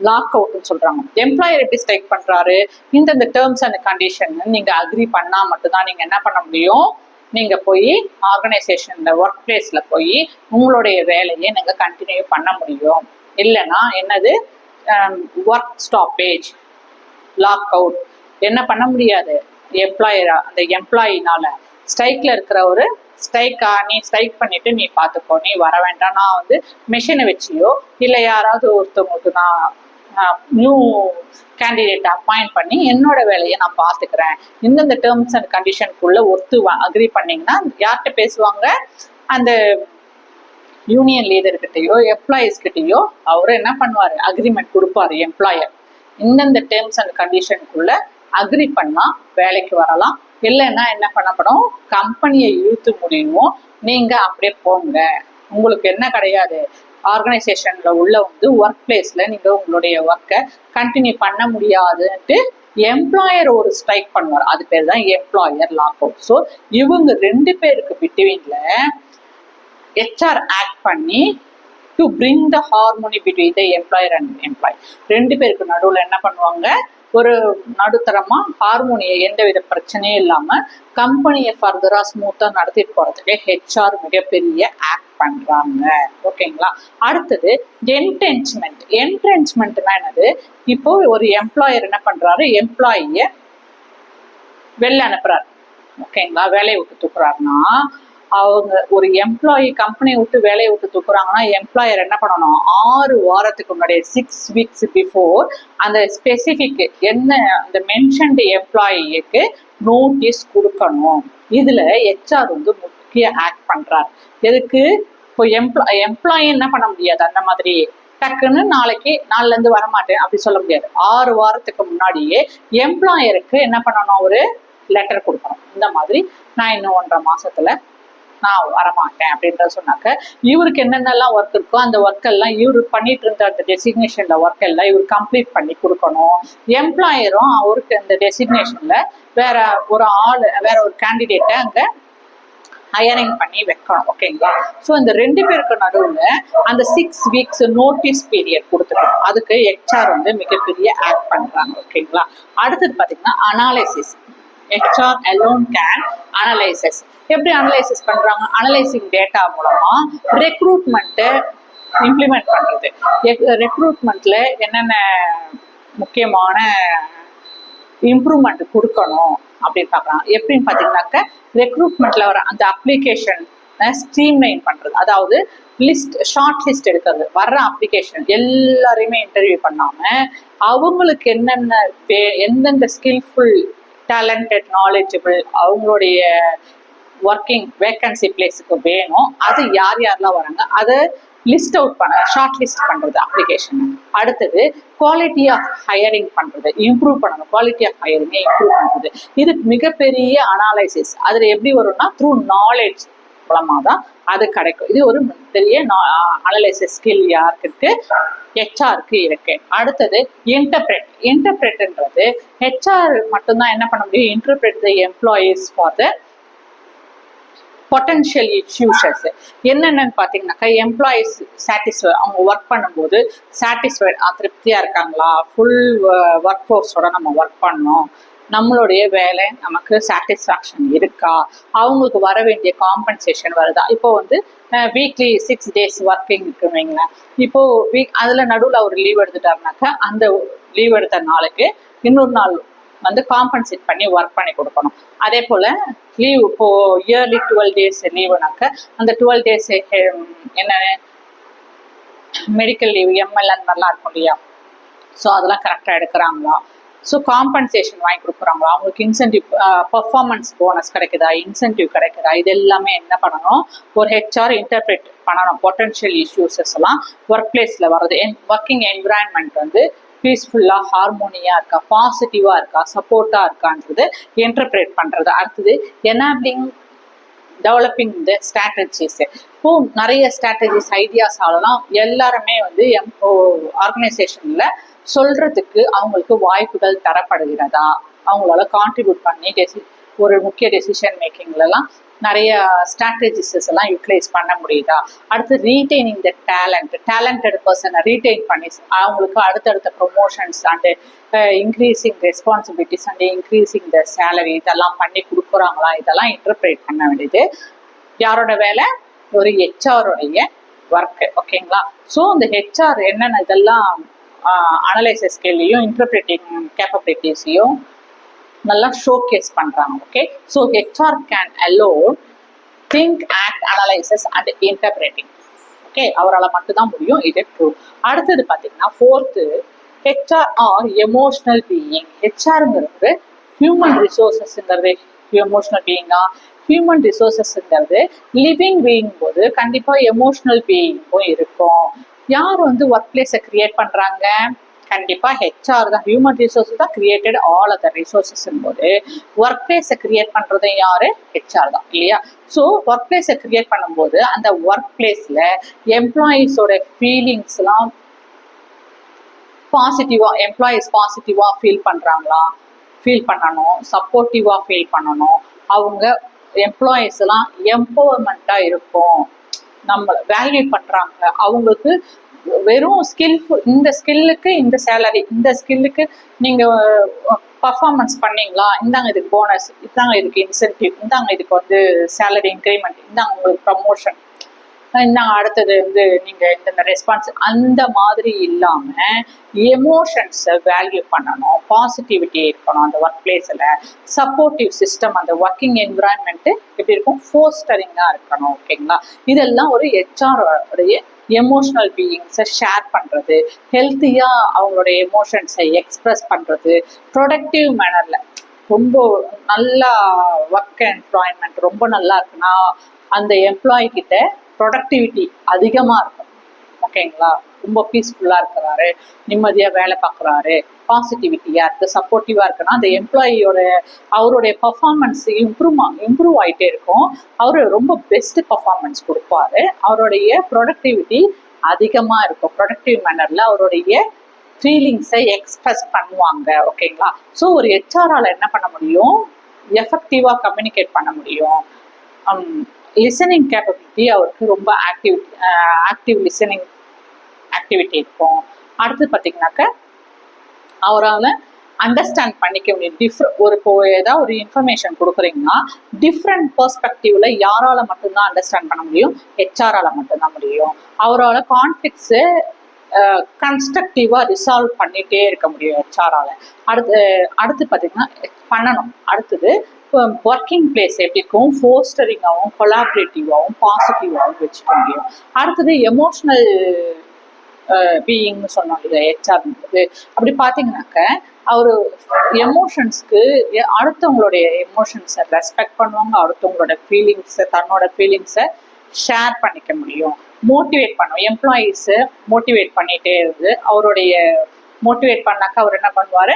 லாக் அவுட்னு சொல்றாங்க. எம்ப்ளாயர் எப்படி ஸ்ட்ரைக் பண்றாரு, இந்த டேர்ம்ஸ் அண்ட் கண்டிஷன் நீங்க அக்ரி பண்ணா மட்டும்தான் நீங்க என்ன பண்ண முடியும், நீங்க போய் ஆர்கனைசேஷன்ல ஒர்க் பிளேஸ்ல போய் உங்களுடைய வேலையை நீங்க கண்டினியூ பண்ண முடியும். இல்லைன்னா என்னது, ஒர்க் ஸ்டாப்பேஜ், லாக் அவுட், என்ன பண்ண முடியாது. எம்ப்ளாயரா அந்த எம்ப்ளாயினால ஸ்ட்ரைக்ல இருக்கிற ஒரு ஸ்ட்ரைக்கா, நீ ஸ்ட்ரைக் பண்ணிட்டு நீ பார்த்துக்கோ, நீ வர வேண்டாம், நான் வந்து மிஷினை வச்சியோ இல்லை யாராவது ஒருத்தவங்களுக்கு நான் நியூ கேண்டிடேட் அப்பாயிண்ட் பண்ணி என்னோட வேலையை நான் பார்த்துக்கிறேன், இந்தந்த டேர்ம்ஸ் அண்ட் கண்டிஷனுக்குள்ள ஒத்து அக்ரி பண்ணீங்கன்னா யார்கிட்ட பேசுவாங்க, அந்த யூனியன் லீடர்கிட்டயோ எம்ப்ளாயிஸ் கிட்டயோ அவரு என்ன பண்ணுவாரு, அக்ரிமெண்ட் கொடுப்பாரு எம்ப்ளாயர். இந்தந்த டேர்ம்ஸ் அண்ட் கண்டிஷனுக்குள்ள அக்ரி பண்ணா வேலைக்கு வரலாம், இல்லைன்னா என்ன பண்ணப்படும், கம்பெனியை இழுத்து முடியும், நீங்க அப்படியே போங்க, உங்களுக்கு என்ன கிடையாது, ஆர்கனைசேஷன்ல உள்ள வந்து ஒர்க் பிளேஸ்ல நீங்க உங்களுடைய ஒர்க்கை கண்டினியூ பண்ண முடியாதுன்ட்டு எம்ப்ளாயர் ஒரு ஸ்ட்ரைக் பண்ணுவார். அது பேர் தான் எம்ப்ளாயர் லாக் அவுட். ஸோ இவங்க 2 பேருக்கு பிட்வீன்ல HR ஆக்ட் பண்ணி to bring the harmony between the employer and employee. 2 பேருக்கு நடுவில் என்ன பண்ணுவாங்க, ஒரு நடுத்தரமா ஹார்மோனியை எந்த வித பிரச்சனையும் இல்லாம கம்பெனியை ஃபர்தரா ஸ்மூத்தா நடத்திட்டு போறதுக்கு HR மிகப்பெரிய ஆக்ட் பண்றாங்க. ஓகேங்களா? அடுத்தது என்ட்ரென்ச்மெண்ட். என்ட்ரென்ச்மெண்ட்னா என்னது, இப்போ ஒரு எம்ப்ளாயர் என்ன பண்றாரு, எம்ப்ளாயிய வெளில அனுப்புறாரு. ஓகேங்களா? வேலையை விட்டு தூக்குறாருன்னா, அவங்க ஒரு எம்ப்ளாயி கம்பெனியை விட்டு வேலையை விட்டு தூக்குறாங்கன்னா எம்ப்ளாயர் என்ன பண்ணணும், 6 வாரத்துக்கு முன்னாடியே 6 வீக்ஸ் பிஃபோர் அந்த ஸ்பெசிபிக் என்ன அந்த மென்ஷன்டு எம்ப்ளாயிக்கு நோட்டீஸ் கொடுக்கணும். இதுல HR வந்து முக்கிய ஆக்ட் பண்றாரு. எதுக்கு, இப்போ எம்ப்ளாயி என்ன பண்ண முடியாது, அந்த மாதிரி டக்குன்னு நாளைல இருந்து வரமாட்டேன் அப்படி சொல்ல முடியாது. 6 வாரத்துக்கு முன்னாடியே எம்ப்ளாயருக்கு என்ன பண்ணணும், ஒரு லெட்டர் கொடுக்கணும். இந்த மாதிரி நான் இன்னும் 1.5 மாசத்துல நான் வரமாட்டேன் அப்படின்ற சொன்னாக்க இவருக்கு என்னென்னலாம் ஒர்க் இருக்கோ அந்த ஒர்க் எல்லாம் இவரு பண்ணிட்டு இருந்த அந்த டெசிக்னேஷன்ல ஒர்க் எல்லாம் இவர் கம்ப்ளீட் பண்ணி கொடுக்கணும். எம்ப்ளாயரும் அவருக்கு அந்த டெசிக்னேஷன்ல வேற ஒரு கேண்டிடேட்டை அங்க ஹையரிங் பண்ணி வைக்கணும். ஓகேங்களா? ஸோ இந்த 2 பேருக்கு நடுவில் அந்த 6 வீக்ஸ் நோட்டீஸ் பீரியட் கொடுத்துருக்கோம். அதுக்கு HR வந்து மிகப்பெரிய ஆக்ட் பண்றாங்க. ஓகேங்களா? அடுத்தது பார்த்தீங்கன்னா analysis. HR alone can analysis. எப்படி அனலைசிஸ் பண்றாங்க, அனலைசிங் டேட்டா மூலமா ரெக்ரூட்மெண்ட்டை இம்ப்ளிமெண்ட் பண்றது. ரெக்ரூட்மெண்ட்ல என்னென்ன முக்கியமான இம்ப்ரூவ்மெண்ட் கொடுக்கணும் அப்படின்னு பார்க்கலாம். எப்படின்னு பார்த்தீங்கன்னாக்க ரெக்ரூட்மெண்ட்ல வர அந்த அப்ளிகேஷன் ஸ்ட்ரீம்லைன் பண்றது, அதாவது ஷார்ட் லிஸ்ட் எடுக்கிறது, வர்ற அப்ளிகேஷன் எல்லாரையுமே இன்டர்வியூ பண்ணாம அவங்களுக்கு எந்தெந்த ஸ்கில்ஃபுல் டேலண்டட் நாலேஜபிள் அவங்களுடைய ஒர்க்கிங் வேக்கன்சி பிளேஸுக்கு வேணும், அது யாரெல்லாம் வராங்க அதை லிஸ்ட் அவுட் பண்ண, ஷார்ட் லிஸ்ட் பண்றது அப்ளிகேஷன். அடுத்தது குவாலிட்டி ஆஃப் ஹையரிங் பண்றது, இம்ப்ரூவ் பண்ணணும், குவாலிட்டி ஆஃப் ஹையரிங்கை இம்ப்ரூவ் பண்றது. இது மிகப்பெரிய அனாலிசிஸ். அதுல எப்படி வரும்னா த்ரூ நாலேஜ் மூலமா தான் அது கிடைக்கும். இது ஒரு பெரிய அனலைசிஸ் ஸ்கில் யாருக்கு, HR-க்கு இருக்கு. அடுத்தது இன்டர்பிரேட்ன்றது HR மட்டும்தான் என்ன பண்ண முடியும், interpret the employees for the potential issues. என்னென்னு பார்த்தீங்கன்னாக்கா எம்ப்ளாயிஸ் சாட்டிஸ்ஃபை, அவங்க ஒர்க் பண்ணும்போது சாட்டிஸ்ஃபைட், திருப்தியாக இருக்காங்களா, ஃபுல் ஒர்க் ஃபோர்ஸோட நம்ம ஒர்க் பண்ணோம், நம்மளுடைய வேலை நமக்கு சாட்டிஸ்ஃபேக்ஷன் இருக்கா, அவங்களுக்கு வர வேண்டிய காம்பன்சேஷன் வருதா. இப்போ வந்து வீக்லி 6 days ஒர்க்கிங் இருக்குன்னு வைங்களேன். இப்போ அதில் நடுவில் அவர் லீவ் எடுத்துட்டாருனாக்கா அந்த லீவ் எடுத்த நாளுக்கு இன்னொரு நாள் வந்து காம்பன்சேட் பண்ணி ஒர்க் பண்ணி கொடுக்கணும். அதே போல் லீவ் இப்போ இயர்லி 12 days லீவுனாக்க அந்த 12 days என்ன மெடிக்கல் லீவ், ML அந்த மாதிரிலாம் இருக்கும் இல்லையா, ஸோ அதெல்லாம் கரெக்டாக எடுக்கிறாங்களா, ஸோ காம்பன்சேஷன் வாங்கி கொடுக்குறாங்களா, அவங்களுக்கு இன்சென்டிவ் பர்ஃபார்மன்ஸ் போனஸ் கிடைக்குதா, இன்சென்டிவ் கிடைக்குதா, இது எல்லாமே என்ன பண்ணணும், ஒரு HR இன்டர்பிரேட் பண்ணணும். பொட்டன்ஷியல் இஷ்யூஸஸ் எல்லாம் ஒர்க் பிளேஸில் வர்றது, ஒர்க்கிங் என்விரான்மெண்ட் வந்து பீஸ்ஃபுல்லாக ஹார்மோனியாக இருக்கா, பாசிட்டிவாக இருக்கா, சப்போர்ட்டாக இருக்கான்றது இன்டர்பிரேட் பண்ணுறது. அடுத்தது எனேபிளிங் டெவலப்பிங் த ஸ்ட்ராட்டஜிஸ். இப்போ நிறைய ஸ்ட்ராட்டஜிஸ் ஐடியாஸ் ஆகலாம் எல்லாருமே வந்து ஆர்கனைசேஷனில் சொல்றதுக்கு அவங்களுக்கு வாய்ப்புகள் தரப்படுகிறதா, அவங்களால கான்ட்ரிபியூட் பண்ணி ஒரு முக்கிய டெசிஷன் மேக்கிங்லலாம் நிறைய ஸ்ட்ராட்டஜிஸ் எல்லாம் யூட்டிலைஸ் பண்ண முடியுதா? அடுத்து ரீட்டைனிங் த டேலண்டட் பர்சனை ரீட்டைன் பண்ணி அவங்களுக்கு அடுத்தடுத்த promotions and increasing responsibilities and increasing the salary இதெல்லாம் பண்ணி கொடுக்குறாங்களா? இதெல்லாம் இன்டர்பிரேட் பண்ண வேண்டியது யாரோட வேலை? ஒரு ஹெச்ஆருடைய ஒர்க்கு. ஓகேங்களா? ஸோ இந்த ஹெச்ஆர் என்னென்ன இதெல்லாம் அனலைசிஸ் ஸ்கில்லையும் இன்டர்பிரேட்டிங் கேப்பபிலிட்டிஸையும் நல்லா ஷோகேஸ் பண்றாங்க. Okay, so HR can alone think, act, analyses and interpreting. Okay, அவரால் மட்டும்தான் முடியும். இது ட்ரூ. அடுத்தது பார்த்தீங்கன்னா fourth, HR are emotional being. ஹெச்ஆருங்கிறது ஹியூமன் ரிசோர்ஸஸ்ங்கிறது எமோஷனல் பீயிங்கா? ஹியூமன் ரிசோர்ஸஸ்ங்கிறது லிவிங் பீயிங் போது கண்டிப்பாக எமோஷனல் பீயிங்கும் இருக்கும். யார் வந்து ஒர்க் பிளேஸை கிரியேட் பண்ணுறாங்க? கண்டிப்பாக ஹெச்ஆர் தான். ஹியூமன் ரிசோர்ஸஸ் தான் கிரியேட்டட் ஆல் அதர் ரிசோர்ஸஸ் போது ஒர்க் பிளேஸை கிரியேட் பண்ணுறது யாரு? ஹெச்ஆர் தான், இல்லையா? ஸோ ஒர்க் பிளேஸை கிரியேட் பண்ணும்போது அந்த ஒர்க் பிளேஸில் எம்ப்ளாயீஸோட ஃபீலிங்ஸ்லாம் எம்ப்ளாயீஸ் பாசிட்டிவாக ஃபீல் பண்ணுறாங்களா? ஃபீல் பண்ணணும். சப்போர்ட்டிவாக ஃபீல் பண்ணணும். அவங்க எம்ப்ளாயீஸ் எல்லாம் எம்பவர்மெண்ட்டாக இருக்கும். நம்ம வேல்யூ பண்ணுறாங்க. அவங்களுக்கு வெறும் இந்த ஸ்கில்லுக்கு இந்த சேலரி, இந்த ஸ்கில்லுக்கு நீங்கள் பர்ஃபார்மன்ஸ் பண்ணீங்களா, இந்தாங்க இதுக்கு போனஸ், இந்தாங்க இதுக்கு இன்சென்டிவ், இந்தாங்க இதுக்கு வந்து சேலரி இன்க்ரிமெண்ட், இந்தாங்க உங்களுக்கு ப்ரமோஷன், இந்தாங்க அடுத்தது வந்து நீங்கள் இந்த ரெஸ்பான்ஸ், அந்த மாதிரி இல்லாமல் எமோஷன்ஸை வேல்யூ பண்ணணும். பாசிட்டிவிட்டி இருக்கணும் அந்த ஒர்க் பிளேஸில். சப்போர்ட்டிவ் சிஸ்டம், அந்த ஒர்க்கிங் என்விரான்மெண்ட்டு எப்படி இருக்கும்? ஃபோஸ்டரிங்காக இருக்கணும். ஓகேங்களா? இதெல்லாம் ஒரு ஹெச்ஆருடைய எமோஷனல் பீயிங்ஸை ஷேர் பண்ணுறது, ஹெல்த்தியாக அவங்களுடைய எமோஷன்ஸை எக்ஸ்ப்ரெஸ் பண்ணுறது, ப்ரொடக்டிவ் மேனரில் ரொம்ப நல்லா ஒர்க் என்வாயன்மெண்ட் ரொம்ப நல்லா இருக்குன்னா அந்த எம்ப்ளாயி கிட்ட ப்ரொடக்டிவிட்டி அதிகமாக இருக்கும். ஓகேங்களா? ரொம்ப பீஸ்ஃபுல்லாக இருக்கிறாரு, நிம்மதியாக வேலை பார்க்குறாரு, பாசிட்டிவிட்டியாக இருக்குது, சப்போர்ட்டிவாக இருக்குன்னா அந்த எம்ப்ளாயியோட அவருடைய பர்ஃபார்மன்ஸ் இம்ப்ரூவ் ஆகிட்டே இருக்கும். அவர் ரொம்ப பெஸ்ட்டு பர்ஃபார்மன்ஸ் கொடுப்பாரு. அவருடைய ப்ரொடக்டிவிட்டி அதிகமாக இருக்கும். ப்ரொடக்டிவ் மேனரில் அவருடைய ஃபீலிங்ஸை எக்ஸ்பிரஸ் பண்ணுவாங்க. ஓகேங்களா? ஸோ ஒரு ஹெச்ஆரால் என்ன பண்ண முடியும்? எஃபெக்டிவாக கம்யூனிகேட் பண்ண முடியும். லிசனிங் கேப்பபிலிட்டி அவருக்கு ரொம்ப ஆக்டிவ் லிசனிங் ஆக்டிவிட்டி இருக்கும். அடுத்து பார்த்தீங்கன்னாக்க அவரால் அண்டர்ஸ்டாண்ட் பண்ணிக்க முடியும். ஏதாவது ஒரு இன்ஃபர்மேஷன் கொடுக்குறீங்கன்னா டிஃப்ரெண்ட் பெர்ஸ்பெக்டிவ்ல யாரால மட்டும்தான் அண்டர்ஸ்டாண்ட் பண்ண முடியும்? ஹெச்ஆரால் மட்டும்தான் முடியும். அவரால் கான்ஃப்ளிக்ட்ஸு கன்ஸ்ட்ரக்டிவாக ரிசால்வ் பண்ணிகிட்டே இருக்க முடியும் ஹெச்ஆரால். அடுத்து பார்த்தீங்கன்னா பண்ணணும். அடுத்தது ஒர்க்கிங் பிளேஸ் எப்படி இருக்கும்? ஃபோஸ்டரிங்காகவும் கொலாபரேட்டிவாகவும் பாசிட்டிவாகவும் வச்சுக்க முடியும். அடுத்தது எமோஷ்னல் பீயிங்னு சொன்னோம் இல்லையா ஹெச்ஆர். அப்படி பார்த்தீங்கன்னாக்க அவர் எமோஷன்ஸ்க்கு அடுத்தவங்களுடைய எமோஷன்ஸை ரெஸ்பெக்ட் பண்ணுவாங்க. அடுத்தவங்களோட ஃபீலிங்ஸை, தன்னோட ஃபீலிங்ஸை ஷேர் பண்ணிக்க முடியும். மோட்டிவேட் பண்ணுவோம். எம்ப்ளாயீஸை மோட்டிவேட் பண்ணிகிட்டே இருந்து அவருடைய மோட்டிவேட் பண்ணாக்க அவர் என்ன பண்ணுவார்?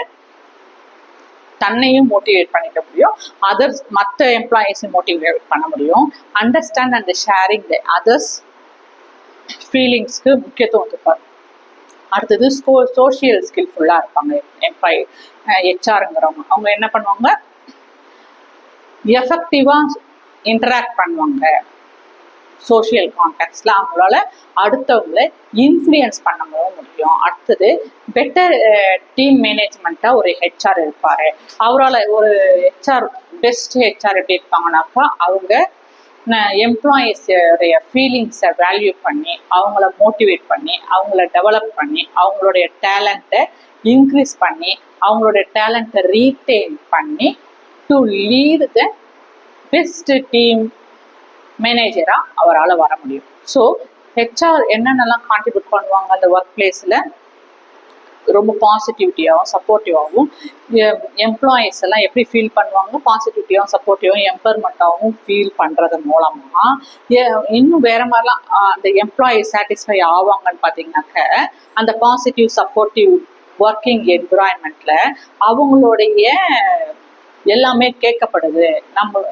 தன்னையும் மோட்டிவேட் பண்ணிக்க முடியும். அதர்ஸ் மற்ற எம்ப்ளாயீஸை மோட்டிவேட் பண்ண முடியும். Understand and sharing the others ஃபீலிங்ஸ்க்கு முக்கியத்துவம் கொடுப்பார். அடுத்தது சோஷியல் ஸ்கில்ஃபுல்லாக இருப்பாங்க எம்ப்ளாயி ஹெச்ஆருங்கிறவங்க. அவங்க என்ன பண்ணுவாங்க? எஃபெக்டிவாக இன்டராக்ட் பண்ணுவாங்க. சோஷியல் கான்டாக்ட்ஸில் அவங்களால அடுத்தவங்களை இன்ஃப்ளூயன்ஸ் பண்ண முடியும். அடுத்தது பெட்டர் டீம் மேனேஜ்மெண்ட்டாக ஒரு ஹெச்ஆர் இருப்பார். அவரால் ஒரு பெஸ்ட் ஹெச்ஆர் எப்படி இருப்பாங்கனாக்கா அவங்க எம்ப்ளாயீஸோடைய ஃபீலிங்ஸை வேல்யூ பண்ணி அவங்கள மோட்டிவேட் பண்ணி அவங்கள டெவலப் பண்ணி அவங்களுடைய டேலண்ட்டை இன்க்ரீஸ் பண்ணி அவங்களுடைய டேலண்ட்டை ரீட்டைன் பண்ணி to lead the best team மேனேஜராக அவரால் வர முடியும். ஸோ ஹெச்ஆர் என்னென்னலாம் கான்ட்ரிபியூட் பண்ணுவாங்க அந்த ஒர்க் பிளேஸில்? ரொம்ப பாசிட்டிவிட்டியாகவும் சப்போர்ட்டிவாகவும் எம்ப்ளாயீஸ் எல்லாம் எப்படி ஃபீல் பண்ணுவாங்க? பாசிட்டிவிட்டியாகவும் சப்போர்ட்டிவாகவும் எம்பவர்மெண்ட்டாகவும் ஃபீல் பண்ணுறது மூலமாக இன்னும் வேறு மாதிரிலாம் அந்த எம்ப்ளாயீஸ் சாட்டிஸ்ஃபை ஆவாங்கன்னு பார்த்தீங்கன்னாக்க அந்த பாசிட்டிவ் சப்போர்ட்டிவ் ஒர்க்கிங் என்விரான்மெண்ட்டில் அவங்களுடைய எல்லாமே கேட்கப்படுது.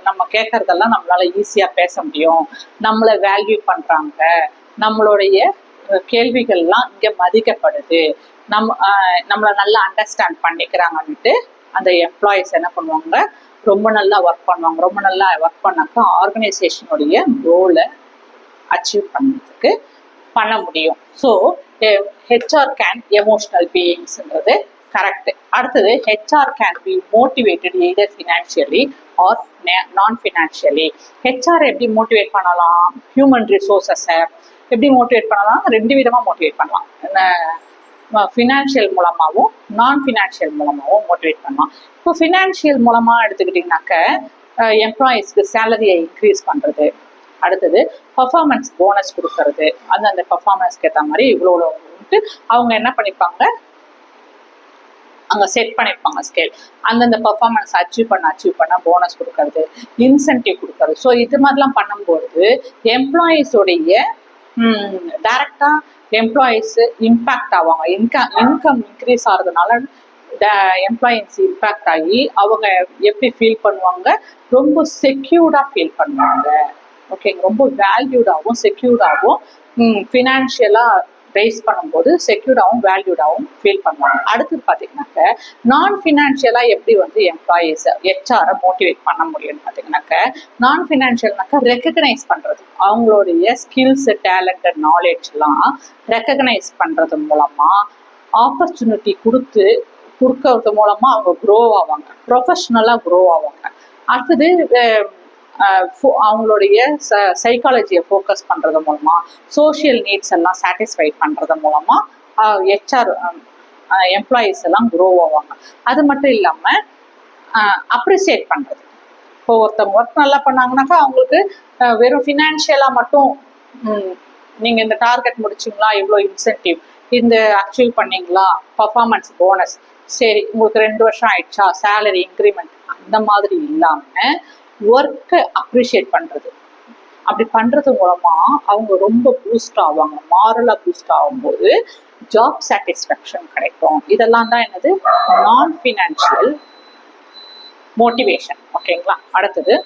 நம்ம கேட்கறதெல்லாம் நம்மளால ஈஸியாக பேச முடியும். நம்மளை வேல்யூ பண்ணுறாங்க. நம்மளுடைய கேள்விகள்லாம் இங்கே மதிக்கப்படுது. நம்மளை நல்லா அண்டர்ஸ்டாண்ட் பண்ணிக்கிறாங்கன்ட்டு அந்த எம்ப்ளாயிஸ் என்ன பண்ணுவாங்க, ரொம்ப நல்லா ஒர்க் பண்ணுவாங்க. ரொம்ப நல்லா ஒர்க் பண்ணாக்கா ஆர்கனைசேஷனுடைய கோலை அச்சீவ் பண்ணுறதுக்கு பண்ண முடியும். ஸோ ஹெச்ஆர் கேன் எமோஷனல் பீயிங்ஸ்ன்றது கரெக்ட். அடுத்தது HR can be motivated either financially or non financially. HR எப்படி மோட்டிவேட் பண்ணலாம், ஹியூமன் ரிசோர்ஸஸை எப்படி மோட்டிவேட் பண்ணலாம், 2 விதமாக மோட்டிவேட் பண்ணலாம். ஃபினான்ஷியல் மூலமாகவும் நான் ஃபினான்ஷியல் மூலமாகவும் மோட்டிவேட் பண்ணலாம். இப்போ ஃபினான்ஷியல் மூலமாக எடுத்துக்கிட்டிங்கனாக்க எம்ப்ளாயீஸ்க்கு சேலரியை இன்க்ரீஸ் பண்ணுறது, அடுத்தது பர்ஃபார்மன்ஸ் போனஸ் கொடுக்கறது, அந்த பர்ஃபார்மன்ஸ்க்கு ஏற்ற மாதிரி இவ்வளோ அவங்க என்ன பண்ணிப்பாங்க, அங்கே செட் பண்ணியிருப்பாங்க ஸ்கேல். அந்தந்த பர்ஃபார்மன்ஸ் அச்சீவ் பண்ண போனஸ் கொடுக்கறது, இன்சென்டிவ் கொடுக்கறது. ஸோ இது மாதிரிலாம் பண்ணும்போது எம்ப்ளாயீஸோடைய டைரக்டாக எம்ப்ளாயீஸ் இம்பேக்ட் ஆவாங்க. இன்கம் இன்க்ரீஸ் ஆகிறதுனால எம்ப்ளாயீஸ் இம்பேக்ட் ஆகி அவங்க எப்படி ஃபீல் பண்ணுவாங்க, ரொம்ப செக்யூர்டாக ஃபீல் பண்ணுவாங்க. ஓகேங்க, ரொம்ப வேல்யூடாகவும் செக்யூர்டாகவும் ஃபினான்ஷியலாக ரைஸ் பண்ணும்போது செக்யூர்டாகவும் வேல்யூடாகவும் ஃபீல் பண்ணுவாங்க. அடுத்தது பார்த்தீங்கன்னாக்க நான் ஃபினான்ஷியலாக எப்படி எம்ப்ளாயீஸ் ஹெச்ஆரை மோட்டிவேட் பண்ண முடியும்னு பார்த்தீங்கன்னாக்க, நான் ஃபினான்ஷியல்னாக்கா ரெக்கக்னைஸ் பண்ணுறது, அவங்களுடைய ஸ்கில்ஸ் டேலண்ட் நாலேஜ்லாம் ரெக்கக்னைஸ் பண்ணுறது மூலமாக ஆப்பர்ச்சுனிட்டி கொடுக்கறது மூலமாக அவங்க க்ரோ ஆவாங்க, ப்ரொஃபஷ்னலாக க்ரோ ஆவாங்க. அடுத்தது அவங்களுடைய சைக்காலஜியை ஃபோக்கஸ் பண்ணுறது மூலமாக சோஷியல் நீட்ஸ் எல்லாம் சாட்டிஸ்ஃபை பண்ணுறது மூலமாக ஹெச்ஆர் எம்ப்ளாயீஸ் எல்லாம் க்ரோ ஆவாங்க. அது மட்டும் இல்லாமல் அப்ரிசியேட் பண்ணுறது. இப்போ ஒருத்தவங்க ஒர்க் நல்லா பண்ணாங்கன்னாக்கா அவங்களுக்கு வெறும் ஃபினான்ஷியலாக மட்டும் நீங்கள் இந்த டார்கெட் முடிச்சிங்களா, இவ்வளோ இன்சென்டிவ், இந்த அச்சீவ் பண்ணிங்களா, பர்ஃபார்மன்ஸ் போனஸ், சரி உங்களுக்கு 2 வருஷம் ஆயிடுச்சா சேலரி இன்க்ரிமெண்ட், அந்த மாதிரி இல்லாமல் ஒர்க்கை அப்ரிஷியேட் பண்ணுறது. அப்படி பண்ணுறது மூலமாக அவங்க ரொம்ப பூஸ்ட் ஆவாங்க. மாரலாக பூஸ்ட் ஆகும்போது ஜாப் சாட்டிஸ்ஃபேக்ஷன் கிடைக்கும். இதெல்லாம் தான் என்னது நான் ஃபினான்ஷியல் மோட்டிவேஷன். ஓகேங்களா. அடுத்தது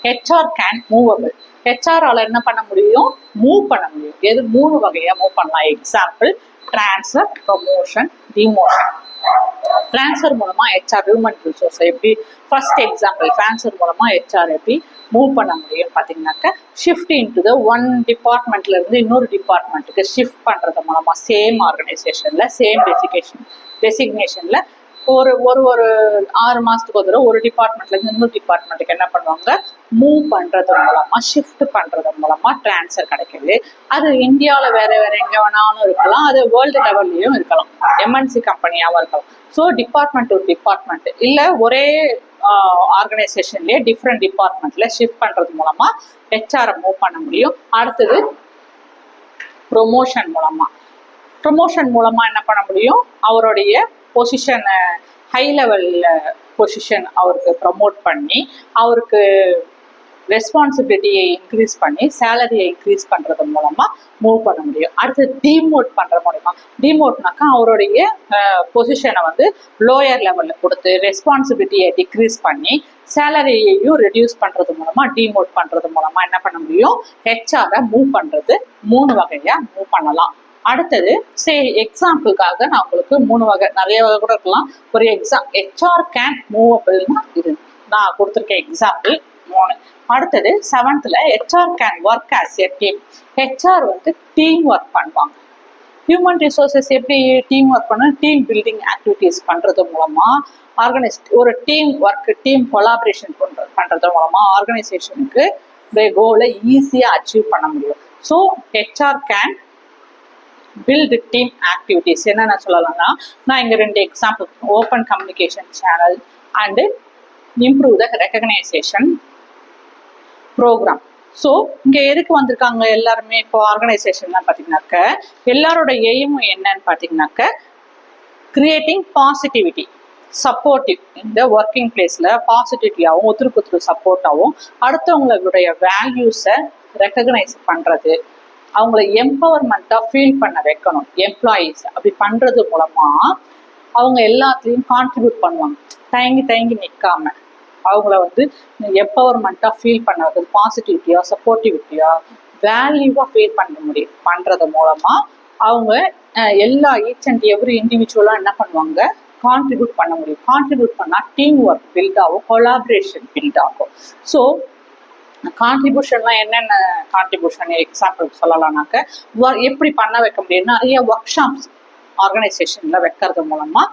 ஹெச்ஆர் கேன் மூவபிள். ஹெச்ஆரால் என்ன பண்ண முடியும், மூவ் பண்ண முடியும். எது 3 வகையாக மூவ் பண்ணலாம். Example transfer, promotion, demotion. Transfer மூலமாக ஹெச்ஆர் ஹியூமன் ரிசோர்ஸ் எப்படி, ஃபர்ஸ்ட் எக்ஸாம்பிள் ட்ரான்ஸ்ஃபர் மூலமாக ஹெச்ஆர் எப்படி மூவ் பண்ண முடியும் பார்த்தீங்கன்னாக்கா, ஷிஃப்ட் இன்டு த ஒன் டிபார்ட்மெண்ட்லேருந்து இன்னொரு டிபார்ட்மெண்ட்டுக்கு ஷிஃப்ட் பண்ணுறது மூலமாக சேம் ஆர்கனைசேஷனில் சேம் டெசிக்னேஷனில் ஒரு 6 மாதத்துக்கு ஒரு தடவை ஒரு டிபார்ட்மெண்ட்லேருந்து இன்னொரு டிபார்ட்மெண்ட்டுக்கு என்ன பண்ணுவாங்க, மூவ் பண்ணுறது மூலமாக ஷிஃப்ட் பண்ணுறது மூலமாக ட்ரான்ஸ்ஃபர் கிடைக்கிது. அது இந்தியாவில் வேறு எங்கே வேணாலும் இருக்கலாம், அது வேர்ல்டு லெவல்லையும் இருக்கலாம், எம்என்சி கம்பெனியாகவும் இருக்கலாம். ஸோ டிபார்ட்மெண்ட் டு டிபார்ட்மெண்ட் இல்லை ஒரே ஆர்கனைசேஷன்லேயே டிஃப்ரெண்ட் டிபார்ட்மெண்ட்டில் ஷிஃப்ட் பண்ணுறது மூலமாக ஹெச்ஆரை மூவ் பண்ண முடியும். அடுத்தது ப்ரொமோஷன் மூலமாக என்ன பண்ண முடியும், அவருடைய பொசிஷனை ஹை லெவலில் பொசிஷன் அவருக்கு ப்ரமோட் பண்ணி அவருக்கு ரெஸ்பான்சிபிலிட்டியை இன்க்ரீஸ் பண்ணி சேலரியை இன்க்ரீஸ் பண்ணுறது மூலமாக மூவ் பண்ண முடியும். அடுத்து டிமோட் பண்ணுறது மூலமா, டிமோட்னாக்கா அவருடைய பொசிஷனை லோயர் லெவலில் கொடுத்து ரெஸ்பான்சிபிலிட்டியை டிக்ரீஸ் பண்ணி சேலரியையும் ரெடியூஸ் பண்ணுறது மூலமாக டிமோட் பண்ணுறது மூலமாக என்ன பண்ண முடியும், ஹெச்ஆரை மூவ் பண்ணுறது 3 வகையாக மூவ் பண்ணலாம். அடுத்தது எக்ஸாம்பிளுக்காக நான் உங்களுக்கு 3 வகை, நிறைய வகை கூட இருக்கலாம். ஒரு ஹெச்ஆர் கேன் மூவபிள்னா இது நான் கொடுத்துருக்கேன் எக்ஸாம்பிள் 3. அடுத்தது 7th HR can work as a team. HR team work பண்ணுவாங்க. ஹியூமன் ரிசோர்ஸஸ் எப்படி டீம் ஒர்க் பண்ண, டீம் பில்டிங் ஆக்டிவிட்டீஸ் பண்ணுறது மூலமாக ஒரு டீம் ஒர்க், டீம் கொலாபரேஷன் பண்ணுறது மூலமாக ஆர்கனைசேஷனுக்கு கோலை ஈஸியாக அச்சீவ் பண்ண முடியும். So HR can build team activities. என்னென்ன சொல்லலாம்னா, நான் இங்கே 2 example, open communication channel and improve the recognition programme. So இங்கே எதுக்கு வந்திருக்காங்க எல்லாருமே, இப்போ ஆர்கனைசேஷன்லாம் பார்த்தீங்கன்னாக்க எல்லாரோட எய்மும் என்னன்னு பார்த்தீங்கன்னாக்க கிரியேட்டிங் பாசிட்டிவிட்டி, சப்போர்ட்டிவ் இந்த ஒர்க்கிங் பிளேஸில் பாசிட்டிவிட்டியாகவும் ஒருத்தருக்கு சப்போர்ட்டாகவும் அடுத்தவங்களுடைய வேல்யூஸை ரெக்கக்னைஸ் பண்ணுறது, அவங்கள எம்பவர்மெண்ட்டாக ஃபீல் பண்ண வைக்கணும் எம்ப்ளாயீஸ். அப்படி பண்ணுறது மூலமாக அவங்க எல்லாத்துலேயும் கான்ட்ரிபியூட் பண்ணுவாங்க. தயங்கி நிற்காம அவங்கள எம்பவர்மெண்ட்டாக ஃபீல் பண்ண பாசிட்டிவிட்டியாக சப்போர்ட்டிவிட்டியாக வேல்யூவாக ஃபீல் பண்ண முடியும். பண்ணுறது மூலமாக அவங்க எல்லா ஈச் அண்ட் எவ்ரி இண்டிவிஜுவலாக என்ன பண்ணுவாங்க, கான்ட்ரிபியூட் பண்ண முடியும். கான்ட்ரிபியூட் பண்ணால் டீம் ஒர்க் பில்ட் ஆகும், கொலாபரேஷன் பில்ட் ஆகும். ஸோ கான்ட்ரிபியூஷன்லாம் என்னென்ன கான்ட்ரிபியூஷன் எக்ஸாம்பிள் சொல்லலாம்னாக்க, எப்படி பண்ண வைக்க முடியும், நிறைய ஒர்க் ஷாப்ஸ் ஆர்கனைசேஷனில் வைக்கிறது மூலமாக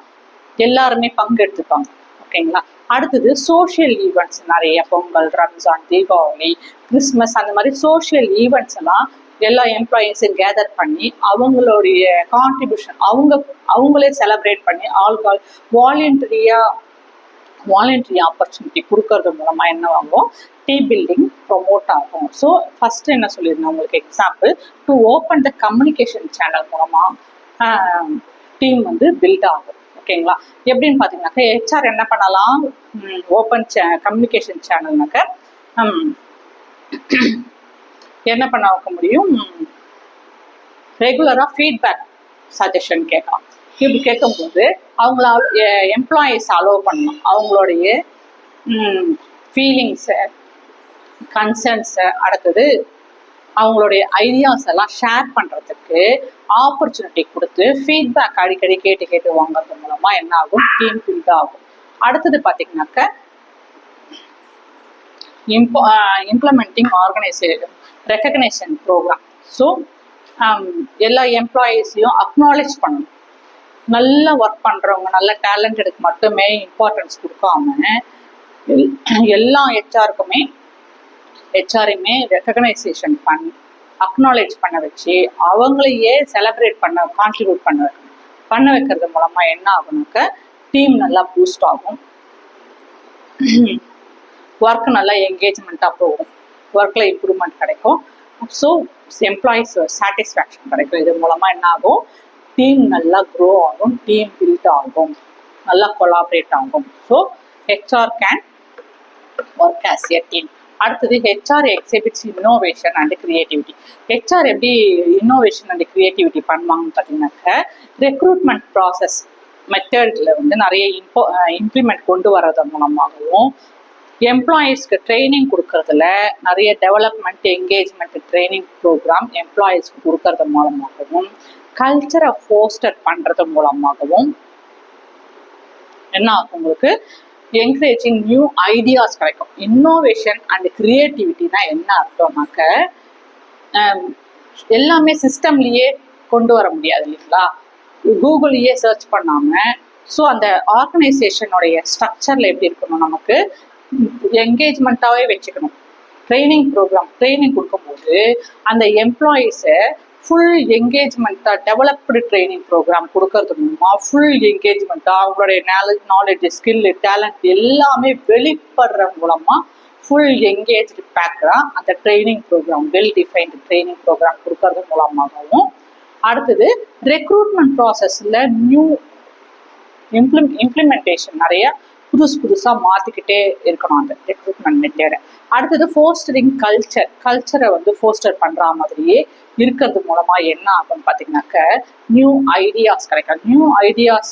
எல்லாருமே பங்கெடுத்துப்பாங்க. ஓகேங்களா. அடுத்தது சோஷியல் ஈவெண்ட்ஸ், நிறைய பொங்கல், ரம்ஜான், தீபாவளி, கிறிஸ்மஸ், அந்த மாதிரி சோஷியல் ஈவெண்ட்ஸ் எல்லாம் எல்லா எம்ப்ளாயீஸும் கேதர் பண்ணி அவங்களுடைய கான்ட்ரிபியூஷன் அவங்களே செலிப்ரேட் பண்ணி ஆள்கால் வாலண்டரி ஆப்பர்ச்சுனிட்டி கொடுக்கறது மூலமாக என்ன ஆகும், டீம் பில்டிங் ப்ரொமோட் ஆகும். ஸோ ஃபர்ஸ்ட் என்ன சொல்லியிருந்தேன் உங்களுக்கு example, to open the communication channel மூலமாக டீம் வந்து பில்ட் ஆகும். ஓகேங்களா. எப்படின்னு பார்த்தீங்கன்னாக்கா, ஹெச்ஆர் என்ன பண்ணலாம், ஓப்பன் கம்யூனிகேஷன் சேனல்னாக்க என்ன பண்ண வைக்க முடியும், ரெகுலராக ஃபீட்பேக் சஜஷன் கேட்கலாம். இப்படி கேட்கும்போது அவங்கள எம்ப்ளாயீஸ் அலோவ் பண்ணணும், அவங்களுடைய ஃபீலிங்ஸை, கன்சர்ன்ஸை, அடுத்தது அவங்களுடைய ஐடியாஸ் எல்லாம் ஷேர் பண்ணுறதுக்கு ஆப்பர்ச்சுனிட்டி கொடுத்து ஃபீட்பேக் அடிக்கடி கேட்டு வாங்குறது மூலமாக என்ன ஆகும், டீம் பில்ட் ஆகும். அடுத்தது பார்த்தீங்கன்னாக்க implementing organisation recognition programme. So எல்லா எம்ப்ளாயீஸையும் அக்னாலேஜ் பண்ணணும். நல்லா ஒர்க் பண்ணுறவங்க, நல்ல டேலண்டடுக்கு மட்டுமே இம்பார்ட்டன்ஸ் கொடுக்காம எல்லா ஹெச்ஆரையுமே ரெக்கக்னைசேஷன் பண்ணி அக்னாலேஜ் பண்ண வச்சு அவங்களையே செலிப்ரேட் கான்ட்ரிபியூட் பண்ண வைக்கிறது மூலமாக என்ன ஆகுனாக்க, டீம் நல்லா பூஸ்ட் ஆகும், ஒர்க் நல்லா என்கேஜ்மெண்ட்டாக போகும், ஒர்க்கில் இம்ப்ரூவ்மெண்ட் கிடைக்கும். ஸோ எம்ப்ளாயீஸ் சாட்டிஸ்ஃபேக்ஷன் கிடைக்கும். இது மூலமாக என்ன ஆகும், டீம் நல்லா க்ரோ ஆகும், டீம் பில்ட் ஆகும், நல்லா கொலாபரேட் ஆகும். So HR can work as a team. அடுத்தது HR exhibits innovation and creativity. HR எப்படி இன்னோவேஷன் அண்ட் கிரியேட்டிவிட்டி பண்ணுவாங்கன்னு பார்த்தீங்கன்னாக்க, ரெக்ரூட்மெண்ட் ப்ராசஸ் மெத்தடில் வந்து நிறைய இம்ப்ளிமெண்ட் கொண்டு வர்றது மூலமாகவும், எம்ப்ளாயீஸ்க்கு ட்ரைனிங் கொடுக்கறதுல நிறைய டெவலப்மெண்ட், என்கேஜ்மெண்ட் ட்ரைனிங் ப்ரோக்ராம் எம்ப்ளாயீஸ்க்கு கொடுக்கறது மூலமாகவும், கல்ச்சரை ஃபோஸ்டர் பண்ணுறது மூலமாகவும் என்ன ஆகும், உங்களுக்கு என்கரேஜிங் நியூ ஐடியாஸ் கிடைக்கும். இன்னோவேஷன் அண்ட் கிரியேட்டிவிட்டினா என்ன அர்த்தம்னாக்க, எல்லாமே சிஸ்டம்லேயே கொண்டு வர முடியாது இல்லைங்களா, கூகுள்லேயே சர்ச் பண்ணாமல். ஸோ அந்த ஆர்கனைசேஷனுடைய ஸ்ட்ரக்சரில் எப்படி இருக்கணும், நமக்கு என்கேஜ்மெண்ட்டாகவே வச்சுக்கணும். ட்ரைனிங் ப்ரோக்ராம் கொடுக்கும்போது அந்த எம்ப்ளாயீஸை ஃபுல் என்கேஜ்மெண்ட்டாக டெவலப்டு ட்ரைனிங் ப்ரோக்ராம் கொடுக்கறது மூலமாக ஃபுல் என்கேஜ்மெண்ட்டாக அவங்களுடைய நாலேஜ், ஸ்கில், டேலண்ட் எல்லாமே வெளிப்படுற மூலமாக ஃபுல் என்கேஜ்டு பேக்கராக அந்த training programme, well defined training programme கொடுக்கறது மூலமாகவும். அடுத்தது ரெக்ரூட்மெண்ட் ப்ராசஸில் நியூ இம்ப்ளிமெண்டேஷன் நிறைய புதுசாக மாற்றிக்கிட்டே இருக்கணும் அந்த ரெக்ரூட்மெண்ட் மெத்தேடை. அடுத்தது ஃபோஸ்டரிங் கல்ச்சரை வந்து ஃபோஸ்டர் பண்ணுற மாதிரியே இருக்கிறது மூலமாக என்ன ஆகும்னு பார்த்தீங்கன்னாக்க, நியூ ஐடியாஸ் கிடைக்கும். நியூ ஐடியாஸ்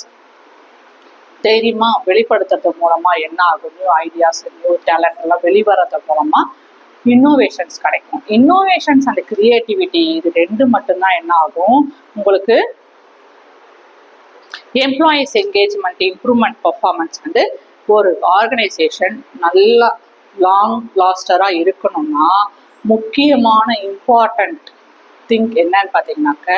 தைரியமாக வெளிப்படுத்துறது மூலமாக என்ன ஆகும், நியூ ஐடியாஸ், நியூ டேலண்ட் எல்லாம் வெளிவரது மூலமாக இன்னோவேஷன்ஸ் கிடைக்கும். இன்னோவேஷன்ஸ் அண்ட் கிரியேட்டிவிட்டி இது ரெண்டு மட்டும்தான் என்ன ஆகும், உங்களுக்கு எம்ப்ளாயீஸ் என்கேஜ்மெண்ட், இம்ப்ரூவ்மெண்ட், பர்ஃபார்மன்ஸ் வந்து ஒரு ஆர்கனைசேஷன் நல்லா லாங் லாஸ்டராக இருக்கணும்னா முக்கியமான இம்பார்ட்டண்ட் திங் என்னன்னு பார்த்தீங்கன்னாக்க,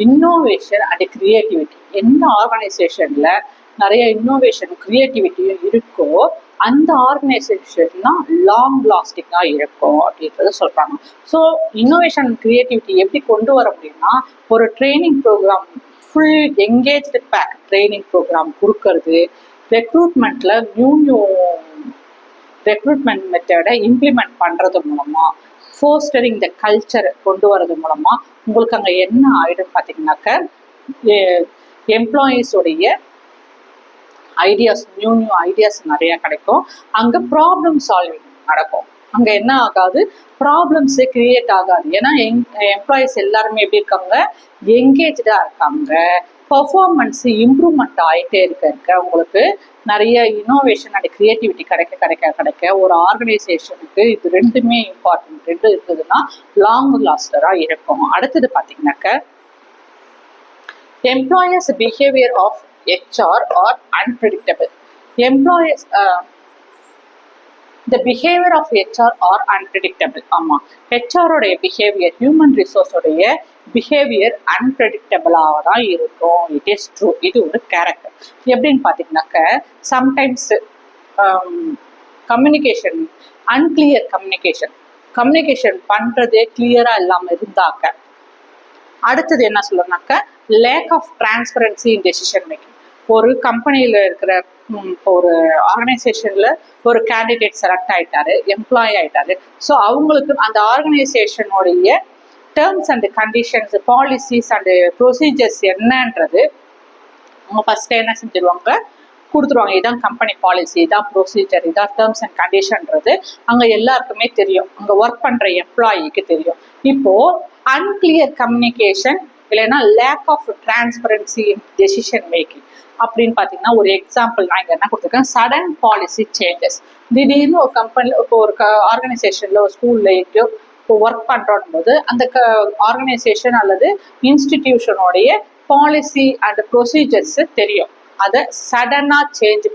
இன்னோவேஷன் அண்ட் கிரியேட்டிவிட்டி. எந்த ஆர்கனைசேஷனில் நிறைய இன்னோவேஷன் கிரியேட்டிவிட்டியும் இருக்கோ அந்த ஆர்கனைசேஷன் தான் லாங் லாஸ்டிங்காக இருக்கும் அப்படின்றத சொல்கிறாங்க. ஸோ இன்னோவேஷன் கிரியேட்டிவிட்டி எப்படி கொண்டு வர முடியும்னா, ஒரு training programme, full engaged back training programme கொடுக்கறது, ரெக்ரூட்மெண்ட்டில் நியூ ரெக்ரூட்மெண்ட் மெத்தடை இம்ப்ளிமெண்ட் பண்ணுறது மூலமாக, ஃபோஸ்டரிங் த கல்ச்சரை கொண்டு வரது மூலமாக உங்களுக்கு அங்கே என்ன ஆகிடும் பார்த்தீங்கன்னாக்க, எம்ப்ளாயீஸோடைய ஐடியாஸ், நியூ ஐடியாஸ் நிறையா கிடைக்கும். அங்கே ப்ராப்ளம் சால்விங் நடக்கும். அங்கே என்ன ஆகாது, ப்ராப்ளம்ஸே கிரியேட் ஆகாது. ஏன்னா எம்ப்ளாயீஸ் எல்லாருமே எப்படி இருக்காங்க, என்கேஜாக இருக்காங்க. பர்ஃபார்மன்ஸ் இம்ப்ரூவ்மெண்ட் ஆகிட்டே இருக்க உங்களுக்கு நிறைய இன்னோவேஷன் அண்ட் கிரியேட்டிவிட்டி கிடைக்க ஒரு ஆர்கனைசேஷனுக்கு இது ரெண்டுமே இம்பார்ட்டன்ட். ரெண்டு இருந்ததுன்னா லாங் லாஸ்டராக இருக்கும். அடுத்தது பார்த்தீங்கன்னாக்க, employers behaviour of HR are unpredictable. Employees, the behavior of HR are unpredictable. ஆமா, HR உடைய behavior, human resource உடைய behavior unpredictable தான் இருக்கும். It is true. இது ஒரு கேரக்டர். எப்படின்னு பார்த்தீங்கன்னாக்க சம்டைம்ஸ் கம்யூனிகேஷன் அன்கிளியர் கம்யூனிகேஷன் பண்றதே கிளியரா இல்லாம இருந்தாக்க, அடுத்தது என்ன சொல்லணும்னாக்க lack of transparency in decision making. ஒரு கம்பெனியில இருக்கிற ஒரு ஆர்கனைசேஷன்ல ஒரு கேண்டிடேட் செலக்ட் ஆயிட்டாரு, எம்ப்ளாயி ஆயிட்டாரு. ஸோ அவங்களுக்கு அந்த ஆர்கனைசேஷனுடைய terms and conditions, policies and procedures என்னன்றது அவங்க ஃபர்ஸ்ட் என்ன செஞ்சிருவாங்க, கொடுத்துருவாங்க. இதான் கம்பெனி பாலிசி, இதான் ப்ரொசீஜர், இதான் டேர்ம்ஸ் அண்ட் கண்டிஷன்றது அங்கே எல்லாருக்குமே தெரியும், அங்கே ஒர்க் பண்ணுற எம்ப்ளாயிக்கு தெரியும். இப்போ அன்கிளியர் கம்யூனிகேஷன் இல்லைன்னா lack of transparency in decision making அப்படின்னு பார்த்தீங்கன்னா, ஒரு எக்ஸாம்பிள் நான் இங்கே என்ன கொடுத்துருக்கேன், சடன் பாலிசி சேஞ்சஸ். திடீர்னு ஒரு கம்பெனியில் இப்போ ஒரு ஆர்கனைசேஷனில் ஒரு ஸ்கூலில் எங்கேயோ இப்போ ஒர்க் பண்ணுறோம் போது அந்த ஆர்கனைசேஷன் அல்லது இன்ஸ்டிடியூஷனோடைய பாலிசி அண்ட் ப்ரொசீஜர்ஸ் தெரியும். அதை சடனாக சேஞ்ச்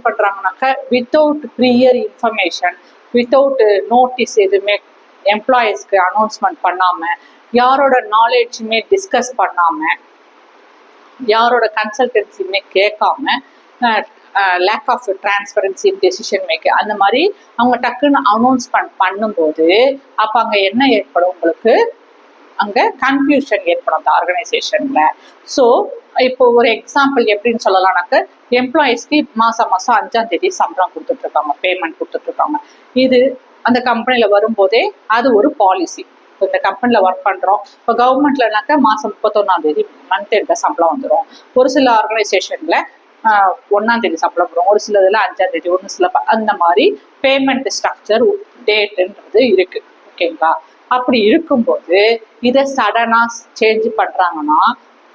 பண்ணுறாங்கனாக்க without prior information, without notice எதுவுமே எம்ப்ளாயீஸ்க்கு அனௌன்ஸ்மெண்ட் பண்ணாமல், யாரோட நாலேஜுமே டிஸ்கஸ் பண்ணாமல், யாரோட கன்சல்டன்சியுமே கேட்காம, lack of transparency decision making அந்த மாதிரி அவங்க டக்குன்னு அனௌன்ஸ்மெண்ட் பண்ணும்போது அப்போ அங்கே என்ன ஏற்படும், உங்களுக்கு அங்கே கன்ஃபியூஷன் ஏற்படும் அந்த ஆர்கனைசேஷனில். ஸோ இப்போ ஒரு எக்ஸாம்பிள் எப்படின்னு சொல்லலாம்னாக்க, எம்ப்ளாயீஸ்க்கு மாதம் 5ஆம் தேதி சம்பளம் கொடுத்துட்ருக்காங்க, பேமெண்ட் கொடுத்துட்ருக்காங்க. இது அந்த கம்பெனியில் வரும்போதே அது ஒரு பாலிசி. இப்போ இந்த கம்பெனியில் ஒர்க் பண்ணுறோம், இப்போ கவர்மெண்ட்லனாக்கா மாதம் 31ஆம் தேதி மந்த் எண்ட சம்பளம் வந்துடும். ஒரு சில ஆர்கனைசேஷனில் 1ஆம் தேதி சம்பளம் வரும், ஒரு சில இதில் 5ஆம் தேதி, ஒன்று சில அந்த மாதிரி பேமெண்ட் ஸ்ட்ரக்சர் டேட்டுன்றது இருக்குது. ஓகேங்களா? அப்படி இருக்கும்போது இதை சடனாக சேஞ்ச் பண்ணுறாங்கன்னா,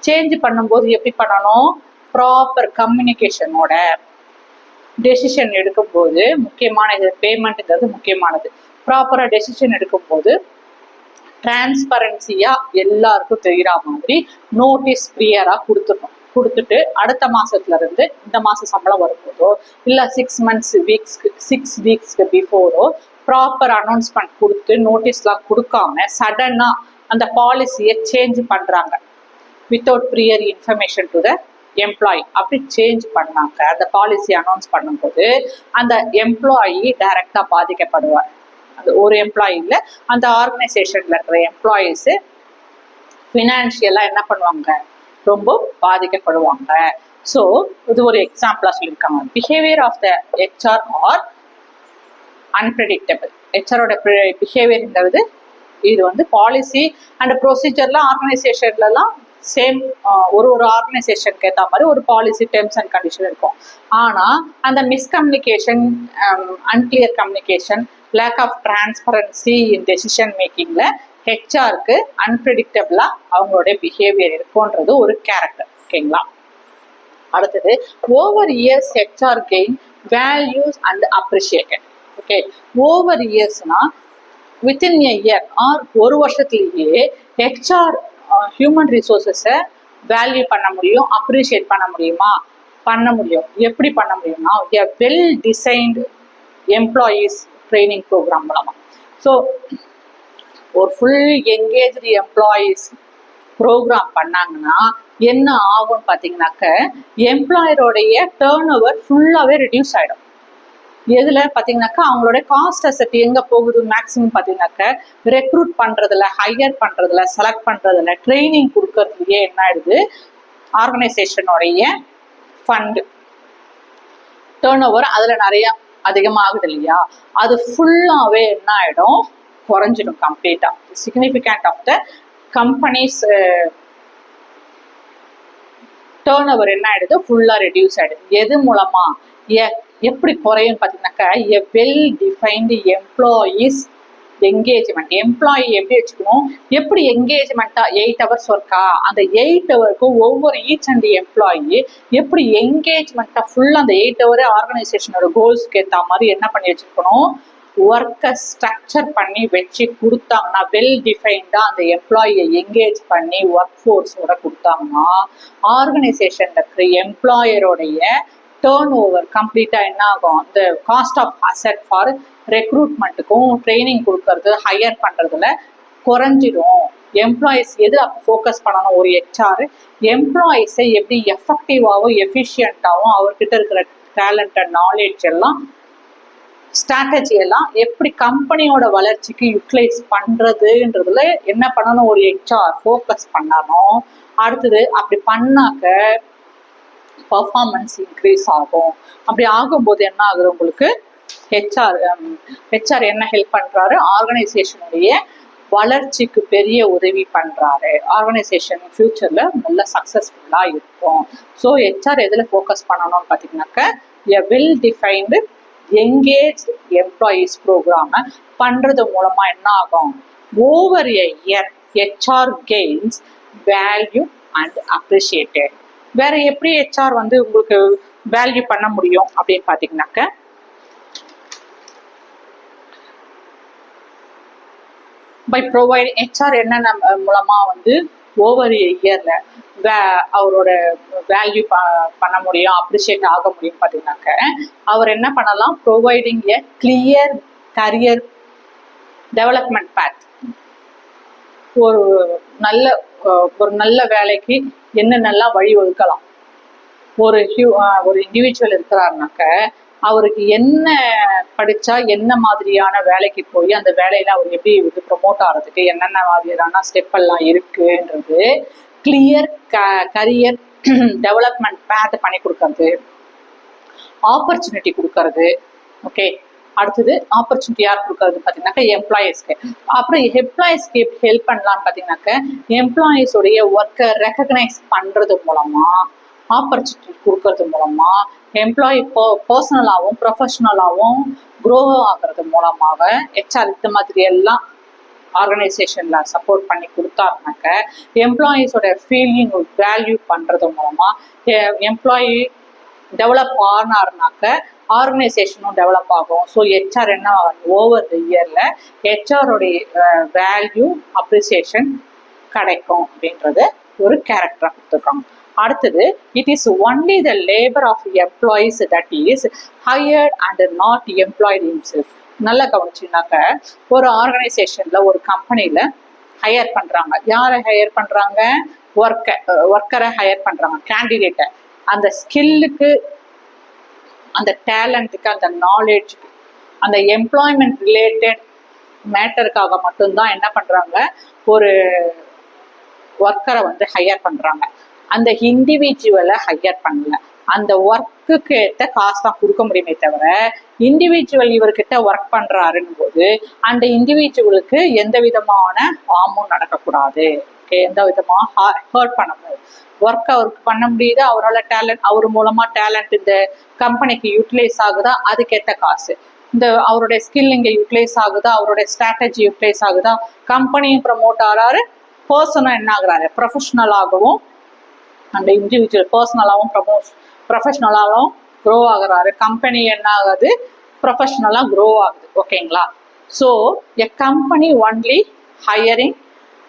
சேஞ்ச் பண்ணும்போது எப்படி பண்ணணும், ப்ராப்பர் கம்யூனிகேஷனோட டெசிஷன் எடுக்கும்போது முக்கியமானது, பேமெண்ட்டுங்கிறது முக்கியமானது. ப்ராப்பராக டெசிஷன் எடுக்கும்போது டிரான்ஸ்பரன்சியாக எல்லாருக்கும் தெரிகிற மாதிரி நோட்டீஸ் ப்ரியராக கொடுத்துட்டு அடுத்த மாதத்துல இருந்து இந்த மாதம் சம்பளம் வரும்போதோ இல்லை 6 வீக்ஸ்க்கு பிஃபோரோ ப்ராப்பர் அனௌன்ஸ்மெண்ட் கொடுத்து நோட்டீஸ்லாம் கொடுக்காம சடனாக அந்த பாலிசியை சேஞ்ச் பண்ணுறாங்க. Without prior information to the employee அப்படி சேஞ்ச் பண்ணாங்க. அந்த பாலிசி அனௌன்ஸ் பண்ணும்போது அந்த எம்ப்ளாயி டைரக்டாக பாதிக்கப்படுவார். அது ஒரு எம்ப்ளாயி இல்லை, அந்த ஆர்கனைசேஷனில் இருக்கிற எம்ப்ளாயீஸு ஃபினான்ஷியலாக என்ன பண்ணுவாங்க, ரொம்ப பாதிக்கப்படுவாங்க. ஸோ இது ஒரு எக்ஸாம்பிளாக சொல்லியிருக்காங்க. Behaviour of the HR are unpredictable. ஹெச்ஆரோட பிஹேவியர்ங்கிறது இது வந்து பாலிசி அண்ட் ப்ரொசீஜர்லாம் ஆர்கனைசேஷன்லலாம் சேம், ஒரு ஆர்கனைசேஷனுக்கு ஏற்ற மாதிரி ஒரு பாலிசி டேர்ம்ஸ் அண்ட் கண்டிஷன் இருக்கும். ஆனால் அந்த miscommunication, unclear communication, lack of transparency in decision மேக்கிங்கில் ஹெச்ஆருக்கு அன்பிரடிக்டபிளாக அவங்களுடைய பிஹேவியர் இருக்குன்றது ஒரு கேரக்டர். ஓகேங்களா? அடுத்தது over years HR gain values and appreciated. Okay, over இயர்ஸ்னா வித்தின் எ இயர் ஆர் ஒரு வருஷத்துலேயே ஹெச்ஆர் ஹியூமன் ரிசோர்ஸஸை வேல்யூ பண்ண முடியும், அப்ரிஷியேட் பண்ண முடியுமா? பண்ண முடியும். எப்படி பண்ண முடியும்னா, a well designed employees training programme மூலமாக. ஸோ ஒரு ஃபுல் என்கேஜ்டு எம்ப்ளாயீஸ் ப்ரோக்ராம் பண்ணாங்கன்னா என்ன ஆகும்னு பார்த்தீங்கன்னாக்க, எம்ப்ளாயரோடைய டேர்ன் ஓவர் ஃபுல்லாகவே ரெடியூஸ் ஆகிடும். எதில் பார்த்தீங்கன்னாக்கா அவங்களோட காஸ்ட் அசெட் எங்கே போகுது மேக்ஸிமம் பார்த்தீங்கன்னாக்க, ரெக்ரூட் பண்ணுறதுல, ஹையர் பண்ணுறதுல, செலக்ட் பண்ணுறதுல, ட்ரைனிங் கொடுக்கறதுலையே என்ன ஆயிடுது, ஆர்கனைசேஷனுடைய ஃபண்டு டேர்ன் ஓவர் அதில் நிறையா அதிகமாகுது இல்லையா, அது ஃபுல்லாகவே என்ன ஆகிடும், குறைஞ்சிடும் கம்ப்ளீட்டாக. Significant of the companies turnover என்ன ஆகிடுது, ஃபுல்லாக ரெடியூஸ் ஆகிடுது. எது மூலமாக எப்படி குறையும் பார்த்தீங்கன்னாக்கா, a well defined employees engagement. Employee எப்படி வச்சுக்கணும், எப்படி என்கேஜ்மெண்ட்டாக 8 hours ஒர்க்கா, அந்த 8 hourக்கும் ஒவ்வொரு ஈச் அண்ட் எம்ப்ளாயி எப்படி என்கேஜ்மெண்ட்டாக ஃபுல்லாக அந்த 8 hour ஆர்கனைசேஷனோட கோல்ஸ்க்கு ஏற்ற மாதிரி என்ன பண்ணி வச்சுருக்கணும், ஒர்க்கை ஸ்ட்ரக்சர் பண்ணி வச்சு கொடுத்தாங்கன்னா, வெல் டிஃபைன்டாக அந்த எம்ப்ளாயியை என்கேஜ் பண்ணி ஒர்க் ஃபோர்ஸோட கொடுத்தாங்கன்னா, ஆர்கனைசேஷனில் இருக்கிற எம்ப்ளாயருடைய டேர்ன் ஓவர் கம்ப்ளீட்டாக என்ன ஆகும், அந்த காஸ்ட் ஆஃப் அசெட் ஃபார் ரெக்ரூட்மெண்ட்டுக்கும் ட்ரைனிங் கொடுக்கறது ஹையர் பண்ணுறதுல குறைஞ்சிடும். எம்ப்ளாயிஸ் எது ஃபோக்கஸ் பண்ணணும், ஒரு ஹெச்ஆர் எம்ப்ளாயிஸை எப்படி எஃபெக்டிவாகவும் எஃபிஷியண்ட்டாகவும் அவர்கிட்ட இருக்கிற டேலண்ட் அண்ட் நாலேஜ் எல்லாம் ஸ்ட்ராட்டஜி எல்லாம் எப்படி கம்பெனியோட வளர்ச்சிக்கு யூட்டிலைஸ் பண்ணுறதுன்றதுல என்ன பண்ணணும், ஒரு ஹெச்ஆர் ஃபோக்கஸ் பண்ணணும். அடுத்தது அப்படி பண்ணாக்க பர்ஃபார்மன்ஸ் இன்க்ரீஸ் ஆகும். அப்படி ஆகும்போது என்ன ஆகுது, உங்களுக்கு ஹெச்ஆர் என்ன ஹெல்ப் பண்ணுறாரு, ஆர்கனைசேஷனுடைய வளர்ச்சிக்கு பெரிய உதவி பண்ணுறாரு. ஆர்கனைசேஷன் ஃபியூச்சரில் நல்ல சக்ஸஸ்ஃபுல்லாக இருக்கும். ஸோ ஹெச்ஆர் எதில் ஃபோக்கஸ் பண்ணணும்னு பார்த்தீங்கன்னாக்க, a well defined engage employees ப்ரோக்ராமை பண்ணுறது மூலமாக என்ன ஆகும், over a year HR gains value and appreciated. வேற எப்படி ஹெச்ஆர் வந்து உங்களுக்கு வேல்யூ பண்ண முடியும் அப்படின்னு பார்த்தீங்கன்னாக்க, பை ப்ரொவைடிங் ஹெச்ஆர் என்னென்ன மூலமா வந்து ஓவர் இயர்ல அவரோட வேல்யூ பண்ண முடியும், அப்ரிஷியேட் ஆக முடியும் பார்த்தீங்கன்னாக்க, அவர் என்ன பண்ணலாம், providing a clear career development path. ஒரு நல்ல வேலைக்கு என்னென்னலாம் வழி ஒதுக்கலாம். ஒரு இண்டிவிஜுவல் இருக்கிறாருனாக்க அவருக்கு என்ன படித்தா என்ன மாதிரியான வேலைக்கு போய் அந்த வேலையில் அவர் எப்படி வந்து ப்ரொமோட் ஆகிறதுக்கு என்னென்ன மாதிரியான ஸ்டெப் எல்லாம் இருக்குன்றது கிளியர் கரியர் டெவலப்மெண்ட் பேத் பண்ணி கொடுக்கறது, ஆப்பர்ச்சுனிட்டி கொடுக்கறது. ஓகே, அடுத்தது ஆப்பர்ச்சுனிட்டி யார் கொடுக்கறது பார்த்தீங்கன்னாக்கா எம்ப்ளாயீஸ்க்கு. அப்புறம் எம்ப்ளாயீஸ்க்கு எப்படி ஹெல்ப் பண்ணலான்னு பார்த்தீங்கன்னாக்க, எம்ப்ளாயீஸோடைய ஒர்க்கை ரெக்கக்னைஸ் பண்ணுறது மூலமாக, ஆப்பர்ச்சுனிட்டி கொடுக்கறது மூலமா எம்ப்ளாயி பர்சனலாகவும் ப்ரொஃபஷனலாகவும் க்ரோ ஆகிறது மூலமாக ஹெச்ஆர் இந்த மாதிரி எல்லாம் ஆர்கனைசேஷன்ல சப்போர்ட் பண்ணி கொடுத்தாருனாக்க, எம்ப்ளாயீஸோட ஃபீலிங் வேல்யூ பண்றது மூலமா எம்ப்ளாயி டெவலப் ஆனாருனாக்க ஆர்கனைசேஷனும் டெவலப் ஆகும். ஸோ ஹெச்ஆர் என்ன ஓவர் த இயர்ல ஹெச்ஆருடைய வேல்யூ அப்ரிசியேஷன் கிடைக்கும் அப்படின்றது ஒரு கேரக்டரா கொடுத்துருக்காங்க. அடுத்தது, it is only the labour of employees that is hired and not employed himself. நல்லா கவனிச்சுனாக்க, ஒரு ஆர்கனைசேஷன்ல ஒரு கம்பெனியில ஹையர் பண்றாங்க. யாரை ஹையர் பண்றாங்க, ஒர்க்கரை ஹையர் பண்றாங்க, கேண்டிடேட்டை. அந்த ஸ்கில்லுக்கு, அந்த டேலண்ட்டுக்கு, அந்த நாலேஜுக்கு, அந்த எம்ப்ளாய்மெண்ட் ரிலேட்டட் மேட்டருக்காக மட்டும்தான் என்ன பண்றாங்க, ஒரு ஒர்க்கரை வந்து ஹையர் பண்றாங்க. அந்த இண்டிவிஜுவலை ஹையர் பண்ணல. அந்த ஒர்க்குக்கு ஏற்ற காசு தான் கொடுக்க முடியுமே தவிர, இண்டிவிஜுவல் இவர்கிட்ட ஒர்க் பண்றாருன்னு போது அந்த இண்டிவிஜுவலுக்கு எந்த விதமான ஹார்மும் நடக்கக்கூடாது. எந்த விதமாக ஹர்ட் பண்ண முடியாது. ஒர்க் அவருக்கு பண்ண முடியுது, அவரோட டேலண்ட், அவர் மூலமா டேலண்ட் இந்த கம்பெனிக்கு யூட்டிலைஸ் ஆகுதா, அதுக்கேற்ற காசு. இந்த அவருடைய ஸ்கில் இங்கே யூட்டிலைஸ் ஆகுதா, அவருடைய ஸ்ட்ராட்டஜி யூட்டிலைஸ் ஆகுதா, கம்பெனியும் ப்ரமோட் ஆகிறாரு, பர்சனாக என்ன ஆகுறாரு, ப்ரொஃபஷ்னலாகவும் அந்த இண்டிவிஜுவல் பர்சனலாகவும் ப்ரொஃபஷ்னலாகவும் க்ரோ ஆகுறாரு. கம்பெனி என்ன ஆகுது, ப்ரொஃபஷ்னலாக க்ரோ ஆகுது. ஓகேங்களா? So a company only hiring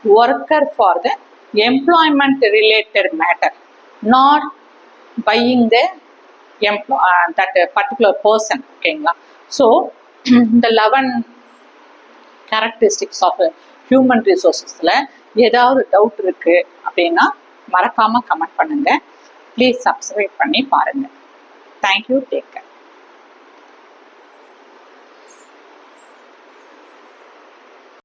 worker for the employment related matter, not buying the that particular person. ஓகேங்களா? ஸோ இந்த 11 கேரக்டரிஸ்டிக்ஸ் ஆஃப் ஹியூமன் ரிசோர்ஸஸில் ஏதாவது டவுட் இருக்குது அப்படின்னா மறக்காமல் கமெண்ட் பண்ணுங்கள். ப்ளீஸ் சப்ஸ்கிரைப் பண்ணி பாருங்கள். தேங்க்யூ. Take care.